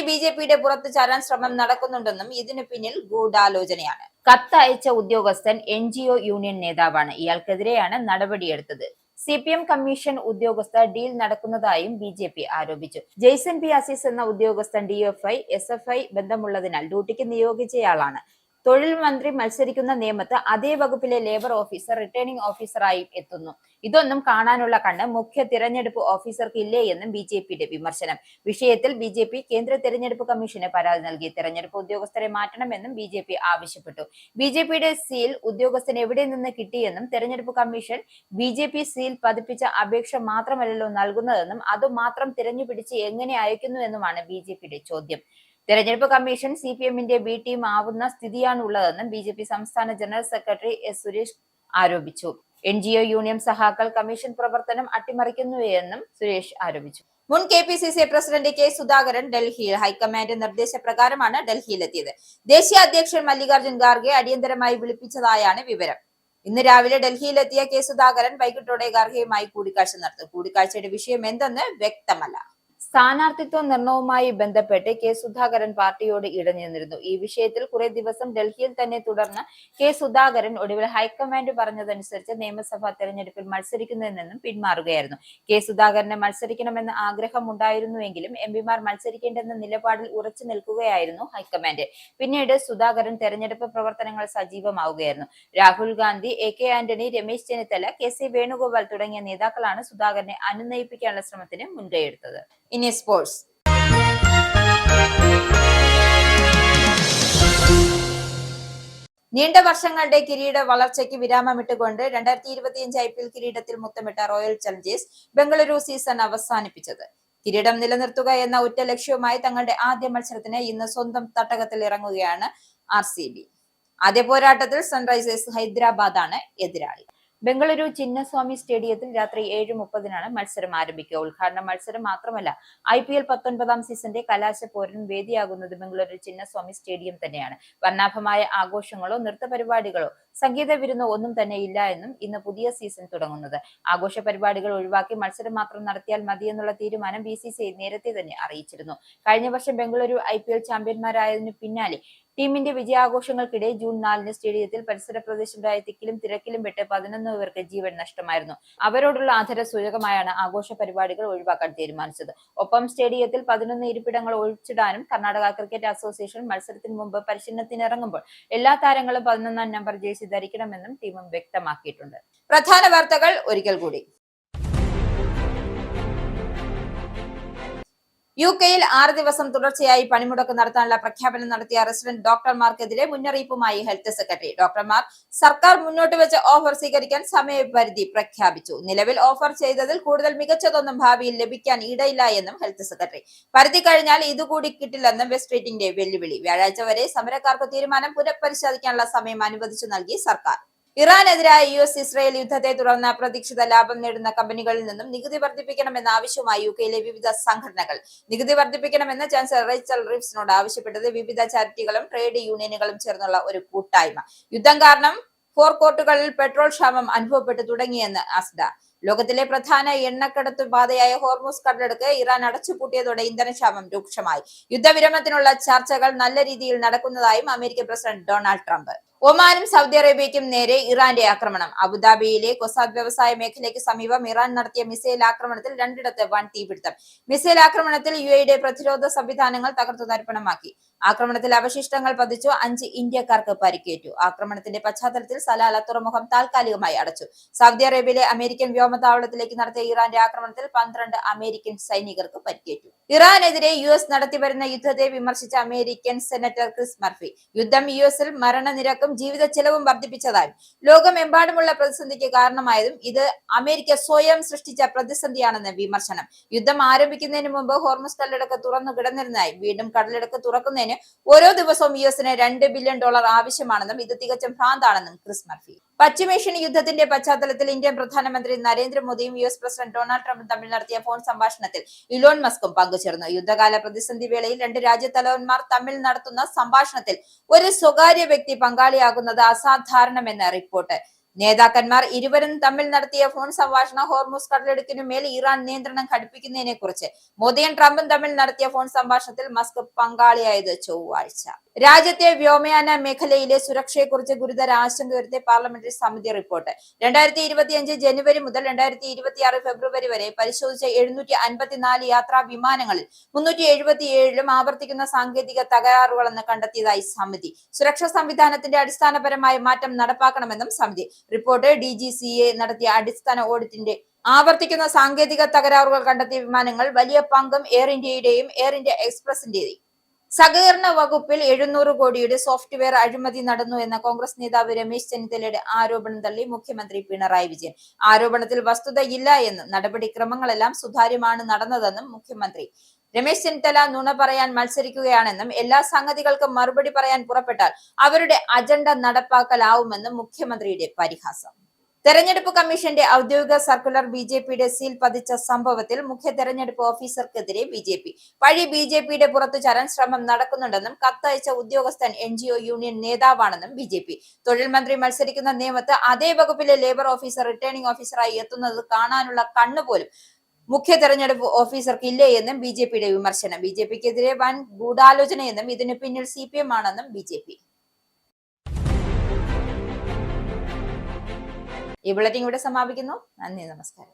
BJPയുടെ പുറത്തു ചാരാൻ ശ്രമം നടക്കുന്നുണ്ടെന്നും ഇതിനു പിന്നിൽ ഗൂഢാലോചനയാണ്. കത്തയച്ച ഉദ്യോഗസ്ഥൻ NGO യൂണിയൻ നേതാവാണ്. ഇയാൾക്കെതിരെയാണ് നടപടിയെടുത്തത്. CPM കമ്മീഷൻ ഉദ്യോഗസ്ഥ ഡീൽ നടക്കുന്നതായും BJP ആരോപിച്ചു. ജെയ്സൺ P. അസീസ് എന്ന ഉദ്യോഗസ്ഥൻ DFI, SFI ബന്ധമുള്ളതിനാൽ ഡ്യൂട്ടിക്ക് നിയോഗിച്ചയാളാണ്. തൊഴിൽ മന്ത്രി മത്സരിക്കുന്ന നിയമത്ത് അതേ വകുപ്പിലെ ലേബർ ഓഫീസർ റിട്ടേണിംഗ് ഓഫീസറായും എത്തുന്നു. ഇതൊന്നും കാണാനുള്ള കണ്ണ് മുഖ്യ തിരഞ്ഞെടുപ്പ് ഓഫീസർക്ക് ഇല്ലേ എന്നും BJPയുടെ വിമർശനം. വിഷയത്തിൽ BJP കേന്ദ്ര തെരഞ്ഞെടുപ്പ് കമ്മീഷന് പരാതി നൽകി. തെരഞ്ഞെടുപ്പ് ഉദ്യോഗസ്ഥരെ മാറ്റണമെന്നും BJP ആവശ്യപ്പെട്ടു. BJPയുടെ സീൽ ഉദ്യോഗസ്ഥന് എവിടെ നിന്ന് കിട്ടിയെന്നും തെരഞ്ഞെടുപ്പ് കമ്മീഷൻ BJP സീൽ പതിപ്പിച്ച അപേക്ഷ മാത്രമല്ലല്ലോ നൽകുന്നതെന്നും അതുമാത്രം തിരഞ്ഞുപിടിച്ച് എങ്ങനെ അയക്കുന്നു എന്നുമാണ് BJPയുടെ ചോദ്യം. തെരഞ്ഞെടുപ്പ് കമ്മീഷൻ CPMന്റെ B ടീം ആവുന്ന സ്ഥിതിയാണുള്ളതെന്നും BJP സംസ്ഥാന ജനറൽ സെക്രട്ടറി S. സുരേഷ് ആരോപിച്ചു. NGO യൂണിയൻ സഹാക്കൾ കമ്മീഷൻ പ്രവർത്തനം അട്ടിമറിക്കുന്നുവെന്നും സുരേഷ് ആരോപിച്ചു. മുൻ KPCC പ്രസിഡന്റ് K. സുധാകരൻ ഡൽഹിയിൽ. ഹൈക്കമാൻഡ് നിർദ്ദേശപ്രകാരമാണ് ഡൽഹിയിലെത്തിയത്. ദേശീയ അധ്യക്ഷൻ മല്ലികാർജ്ജുൻ ഖാർഗെ അടിയന്തരമായി വിളിപ്പിച്ചതായാണ് വിവരം. ഇന്ന് രാവിലെ ഡൽഹിയിലെത്തിയ K. സുധാകരൻ വൈകിട്ടോടെ ഖാർഗെയുമായി കൂടിക്കാഴ്ച നടത്തും. കൂടിക്കാഴ്ചയുടെ വിഷയം എന്തെന്ന് വ്യക്തമല്ല. സ്ഥാനാർത്ഥിത്വ നിർണയവുമായി ബന്ധപ്പെട്ട് K. സുധാകരൻ പാർട്ടിയോട് ഇടഞ്ഞിരുന്നു. ഈ വിഷയത്തിൽ കുറെ ദിവസം ഡൽഹിയിൽ തന്നെ തുടർന്ന് K. സുധാകരൻ ഒടുവിൽ ഹൈക്കമാൻഡ് പറഞ്ഞതനുസരിച്ച് നിയമസഭാ തെരഞ്ഞെടുപ്പിൽ മത്സരിക്കുന്നതിൽ നിന്നും പിന്മാറുകയായിരുന്നു. K. സുധാകരന് മത്സരിക്കണമെന്ന ആഗ്രഹമുണ്ടായിരുന്നുവെങ്കിലും MPമാർ മത്സരിക്കേണ്ടെന്ന നിലപാടിൽ ഉറച്ചു നിൽക്കുകയായിരുന്നു ഹൈക്കമാൻഡ്. പിന്നീട് സുധാകരൻ തെരഞ്ഞെടുപ്പ് പ്രവർത്തനങ്ങൾ സജീവമാവുകയായിരുന്നു. രാഹുൽ ഗാന്ധി, AK ആന്റണി, രമേശ് ചെന്നിത്തല, KC വേണുഗോപാൽ തുടങ്ങിയ നേതാക്കളാണ് സുധാകരനെ അനുനയിപ്പിക്കാനുള്ള ശ്രമത്തിന് മുൻകൈയെടുത്തത്. ഇനി സ്പോർട്സ്. നീണ്ട വർഷങ്ങളുടെ കിരീട വളർച്ചയ്ക്ക് വിരാമമിട്ടുകൊണ്ട് 2025 IPL കിരീടത്തിൽ മുത്തമിട്ട റോയൽ ചലഞ്ചേഴ്സ് ബംഗളൂരു സീസൺ അവസാനിപ്പിച്ചത്. കിരീടം നിലനിർത്തുക എന്ന ഒറ്റ ലക്ഷ്യവുമായി തങ്ങളുടെ ആദ്യ മത്സരത്തിന് ഇന്ന് സ്വന്തം തട്ടകത്തിൽ ഇറങ്ങുകയാണ് RCB. ആദ്യ പോരാട്ടത്തിൽ സൺറൈസേഴ്സ് ഹൈദരാബാദാണ് എതിരാളി. ബംഗളൂരു ചിന്നസ്വാമി സ്റ്റേഡിയത്തിൽ രാത്രി 7:30 മത്സരം ആരംഭിക്കുക. ഉദ്ഘാടന മത്സരം മാത്രമല്ല, IPL 19 സീസന്റെ കലാശപ്പോരിന് വേദിയാകുന്നത് ബംഗളൂരു ചിന്നസ്വാമി സ്റ്റേഡിയം തന്നെയാണ്. വർണ്ണാഭമായ ആഘോഷങ്ങളോ നൃത്തപരിപാടികളോ സംഗീത വിരുന്നോ ഒന്നും തന്നെ ഇല്ല എന്നും ഇന്ന് പുതിയ സീസൺ തുടങ്ങുന്നത്. ആഘോഷ പരിപാടികൾ ഒഴിവാക്കി മത്സരം മാത്രം നടത്തിയാൽ മതിയെന്നുള്ള തീരുമാനം BCCI നേരത്തെ തന്നെ അറിയിച്ചിരുന്നു. കഴിഞ്ഞ വർഷം ബംഗളൂരു IPL ചാമ്പ്യന്മാരായതിനു പിന്നാലെ ടീമിന്റെ വിജയാഘോഷങ്ങൾക്കിടെ ജൂൺ 4 സ്റ്റേഡിയത്തിൽ പരിസര പ്രദേശത്തായ തിക്കിലും തിരക്കിലും പെട്ട് 11 പേർക്ക് ജീവൻ നഷ്ടമായിരുന്നു. അവരോടുള്ള ആദരസൂചകമായാണ് ആഘോഷ പരിപാടികൾ ഒഴിവാക്കാൻ തീരുമാനിച്ചത്. ഒപ്പം സ്റ്റേഡിയത്തിൽ 11 ഇരിപ്പിടങ്ങൾ ഒഴിച്ചിടാനും കർണാടക ക്രിക്കറ്റ് അസോസിയേഷൻ മത്സരത്തിന് മുമ്പ് പരിശീലനത്തിനിറങ്ങുമ്പോൾ എല്ലാ താരങ്ങളും 11-ാം നമ്പർ ജേഴ്സി ധരിക്കണമെന്നും ടീമും വ്യക്തമാക്കിയിട്ടുണ്ട്. പ്രധാന വാർത്തകൾ ഒരിക്കൽ കൂടി. യുകെയിൽ 6 ദിവസം തുടർച്ചയായി പണിമുടക്ക് നടത്താനുള്ള പ്രഖ്യാപനം നടത്തിയ റെസിഡന്റ് ഡോക്ടർമാർക്കെതിരെ മുന്നറിയിപ്പുമായി ഹെൽത്ത് സെക്രട്ടറി. ഡോക്ടർമാർ സർക്കാർ മുന്നോട്ട് വെച്ച ഓഫർ സ്വീകരിക്കാൻ സമയപരിധി പ്രഖ്യാപിച്ചു. നിലവിൽ ഓഫർ ചെയ്തതിൽ കൂടുതൽ മികച്ചതൊന്നും ഭാവിയിൽ ലഭിക്കാൻ ഇടയില്ല എന്നും ഹെൽത്ത് സെക്രട്ടറി. പരിധി കഴിഞ്ഞാൽ ഇതുകൂടി കിട്ടില്ലെന്നും വെസ്റ്റ്രീറ്റിന്റെ വെല്ലുവിളി. വ്യാഴാഴ്ച വരെ സമരക്കാർക്ക് തീരുമാനം പുനഃപരിശോധിക്കാനുള്ള സമയം അനുവദിച്ചു നൽകി സർക്കാർ. ഇറാനെതിരായ US-ഇസ്രയേൽ യുദ്ധത്തെ തുടർന്ന് അപ്രതീക്ഷിത ലാഭം നേടുന്ന കമ്പനികളിൽ നിന്നും നികുതി വർദ്ധിപ്പിക്കണമെന്ന ആവശ്യവുമായി യുകെയിലെ വിവിധ സംഘടനകൾ. നികുതി വർദ്ധിപ്പിക്കണമെന്ന് ചാൻസലർ റേച്ചൽ റീവ്സിനോട് ആവശ്യപ്പെട്ടത് വിവിധ ചാരിറ്റികളും ട്രേഡ് യൂണിയനുകളും ചേർന്നുള്ള ഒരു കൂട്ടായ്മ. യുദ്ധം കാരണം ഫോർകോർട്ടുകളിൽ പെട്രോൾ ക്ഷാമം അനുഭവപ്പെട്ടു തുടങ്ങിയെന്ന് അസ്ഡ. ലോകത്തിലെ പ്രധാന എണ്ണക്കടത്തു പാതയായ ഹോർമുസ് കടലിടുക്ക് ഇറാൻ അടച്ചുപൂട്ടിയതോടെ ഇന്ധനക്ഷാമം രൂക്ഷമായി. യുദ്ധവിരമണത്തിനുള്ള ചർച്ചകൾ നല്ല രീതിയിൽ നടക്കുന്നതായും അമേരിക്കൻ പ്രസിഡന്റ് ഡൊണാൾഡ് ട്രംപ്. ഒമാനും സൗദി അറേബ്യയ്ക്കും നേരെ ഇറാന്റെ ആക്രമണം. അബുദാബിയിലെ കൊസാദ് വ്യവസായ മേഖലയ്ക്ക് സമീപം ഇറാൻ നടത്തിയ മിസൈൽ ആക്രമണത്തിൽ 2 വൻ തീപിടുത്തം. മിസൈൽ ആക്രമണത്തിൽ UAEയുടെ പ്രതിരോധ സംവിധാനങ്ങൾ തകർത്തു തരിപ്പണമാക്കി. ആക്രമണത്തിൽ അവശിഷ്ടങ്ങൾ പതിച്ചു. 5 ഇന്ത്യക്കാർക്ക് പരിക്കേറ്റു. ആക്രമണത്തിന്റെ പശ്ചാത്തലത്തിൽ സലാല തുറമുഖം താൽക്കാലികമായി അടച്ചു. സൗദി അറേബ്യയിലെ അമേരിക്കൻ വ്യോമതാവളത്തിലേക്ക് നടത്തിയ ഇറാന്റെ ആക്രമണത്തിൽ 12 അമേരിക്കൻ സൈനികർക്ക് പരിക്കേറ്റു. ഇറാനെതിരെ US നടത്തിവരുന്ന യുദ്ധത്തെ വിമർശിച്ച അമേരിക്കൻ സെനറ്റർ ക്രിസ് മർഫി, യുദ്ധം US-ൽ മരണനിരക്കും ജീവിത ചെലവും വർദ്ധിപ്പിച്ചതായും ലോകമെമ്പാടുമുള്ള പ്രതിസന്ധിക്ക് കാരണമായതും ഇത് അമേരിക്ക സ്വയം സൃഷ്ടിച്ച പ്രതിസന്ധിയാണെന്ന് വിമർശനം. യുദ്ധം ആരംഭിക്കുന്നതിന് മുമ്പ് ഹോർമുസ് കടലിടുക്ക് തുറന്നു കിടന്നിരുന്നതായും വീണ്ടും കടലിടുക്ക് തുറക്കുന്നതിന് ഓരോ ദിവസവും US-ന് $2 ബില്യൺ ആവശ്യമാണെന്നും ഇത് തികച്ചും ഭ്രാന്താണെന്നും ക്രിസ് മർഫി. പശ്ചിമേഷ്യൻ യുദ്ധത്തിന്റെ പശ്ചാത്തലത്തിൽ ഇന്ത്യൻ പ്രധാനമന്ത്രി നരേന്ദ്രമോദിയും US പ്രസിഡന്റ് ഡൊണാൾഡ് ട്രംപും തമ്മിൽ നടത്തിയ ഫോൺ സംഭാഷണത്തിൽ ഇലോൺ മസ്കും പങ്കുചേർന്നു. യുദ്ധകാല പ്രതിസന്ധി വേളയിൽ 2 രാജ്യത്തലവന്മാർ തമ്മിൽ നടത്തുന്ന സംഭാഷണത്തിൽ ഒരു സ്വകാര്യ വ്യക്തി പങ്കാളിയാകുന്നത് അസാധാരണമെന്ന് റിപ്പോർട്ട്. നേതാക്കന്മാർ ഇരുവരും തമ്മിൽ നടത്തിയ ഫോൺ സംഭാഷണം ഹോർമുസ് കടലിടുക്കിനു മേൽ ഇറാൻ നിയന്ത്രണം ഘടിപ്പിക്കുന്നതിനെ കുറിച്ച്. മോദിയും ട്രംപും തമ്മിൽ നടത്തിയ ഫോൺ സംഭാഷണത്തിൽ മസ്ക് പങ്കാളിയായത് ചൊവ്വാഴ്ച. രാജ്യത്തെ വ്യോമയാന മേഖലയിലെ സുരക്ഷയെക്കുറിച്ച് ഗുരുതര ആശങ്ക ഉയർത്തിയ പാർലമെന്ററി സമിതി റിപ്പോർട്ട്. 2025 ജനുവരി മുതൽ 2026 ഫെബ്രുവരി വരെ പരിശോധിച്ച 754 യാത്രാ വിമാനങ്ങളിൽ 377ലും ആവർത്തിക്കുന്ന സാങ്കേതിക തകരാറുകളെന്ന് കണ്ടെത്തിയതായി സമിതി. സുരക്ഷാ സംവിധാനത്തിന്റെ അടിസ്ഥാനപരമായ മാറ്റം നടപ്പാക്കണമെന്നും സമിതി. റിപ്പോർട്ട് DGCA നടത്തിയ അടിസ്ഥാന ഓഡിറ്റിന്റെ ആവർത്തിക്കുന്ന സാങ്കേതിക തകരാറുകൾ കണ്ടെത്തിയ വിമാനങ്ങൾ വലിയ പങ്കും എയർ ഇന്ത്യയുടെയും എയർ ഇന്ത്യ എക്സ്പ്രസിന്റെയും. സഹകരണ വകുപ്പിൽ 700 കോടിയുടെ സോഫ്റ്റ്വെയർ അഴിമതി നടന്നു എന്ന കോൺഗ്രസ് നേതാവ് രമേശ് ചെന്നിത്തലയുടെ ആരോപണം തള്ളി മുഖ്യമന്ത്രി പിണറായി വിജയൻ. ആരോപണത്തിൽ വസ്തുതയില്ല എന്നും നടപടിക്രമങ്ങളെല്ലാം സുതാര്യമാണ് നടന്നതെന്നും മുഖ്യമന്ത്രി. രമേശ് ചെന്നിത്തല നുണ പറയാൻ മത്സരിക്കുകയാണെന്നും എല്ലാ സംഗതികൾക്കും മറുപടി പറയാൻ പുറപ്പെട്ടാൽ അവരുടെ അജണ്ട നടപ്പാക്കലാവുമെന്നും മുഖ്യമന്ത്രിയുടെ പരിഹാസം. തെരഞ്ഞെടുപ്പ് കമ്മീഷന്റെ ഔദ്യോഗിക സർക്കുലർ BJPയുടെ സീൽ പതിച്ച സംഭവത്തിൽ മുഖ്യ തെരഞ്ഞെടുപ്പ് ഓഫീസർക്കെതിരെ BJP. വഴി BJPയുടെ പുറത്തു ചാരാൻ ശ്രമം നടക്കുന്നുണ്ടെന്നും കത്തയച്ച ഉദ്യോഗസ്ഥൻ NGO യൂണിയൻ നേതാവാണെന്നും BJP. തൊഴിൽ മന്ത്രി മത്സരിക്കുന്ന നേമത്ത് അതേ വകുപ്പിലെ ലേബർ ഓഫീസർ റിട്ടേണിംഗ് ഓഫീസറായി എത്തുന്നത് കാണാനുള്ള കണ്ണുപോലും മുഖ്യ തെരഞ്ഞെടുപ്പ് ഓഫീസർക്ക് ഇല്ലേ എന്നും BJPയുടെ വിമർശനം. BJPക്കെതിരെ വൻ ഗൂഢാലോചനയെന്നും ഇതിനു പിന്നിൽ CPM ആണെന്നും BJP. ഈ ബുള്ളറ്റിൻ ഇവിടെ സമാപിക്കുന്നു. നന്ദി, നമസ്കാരം.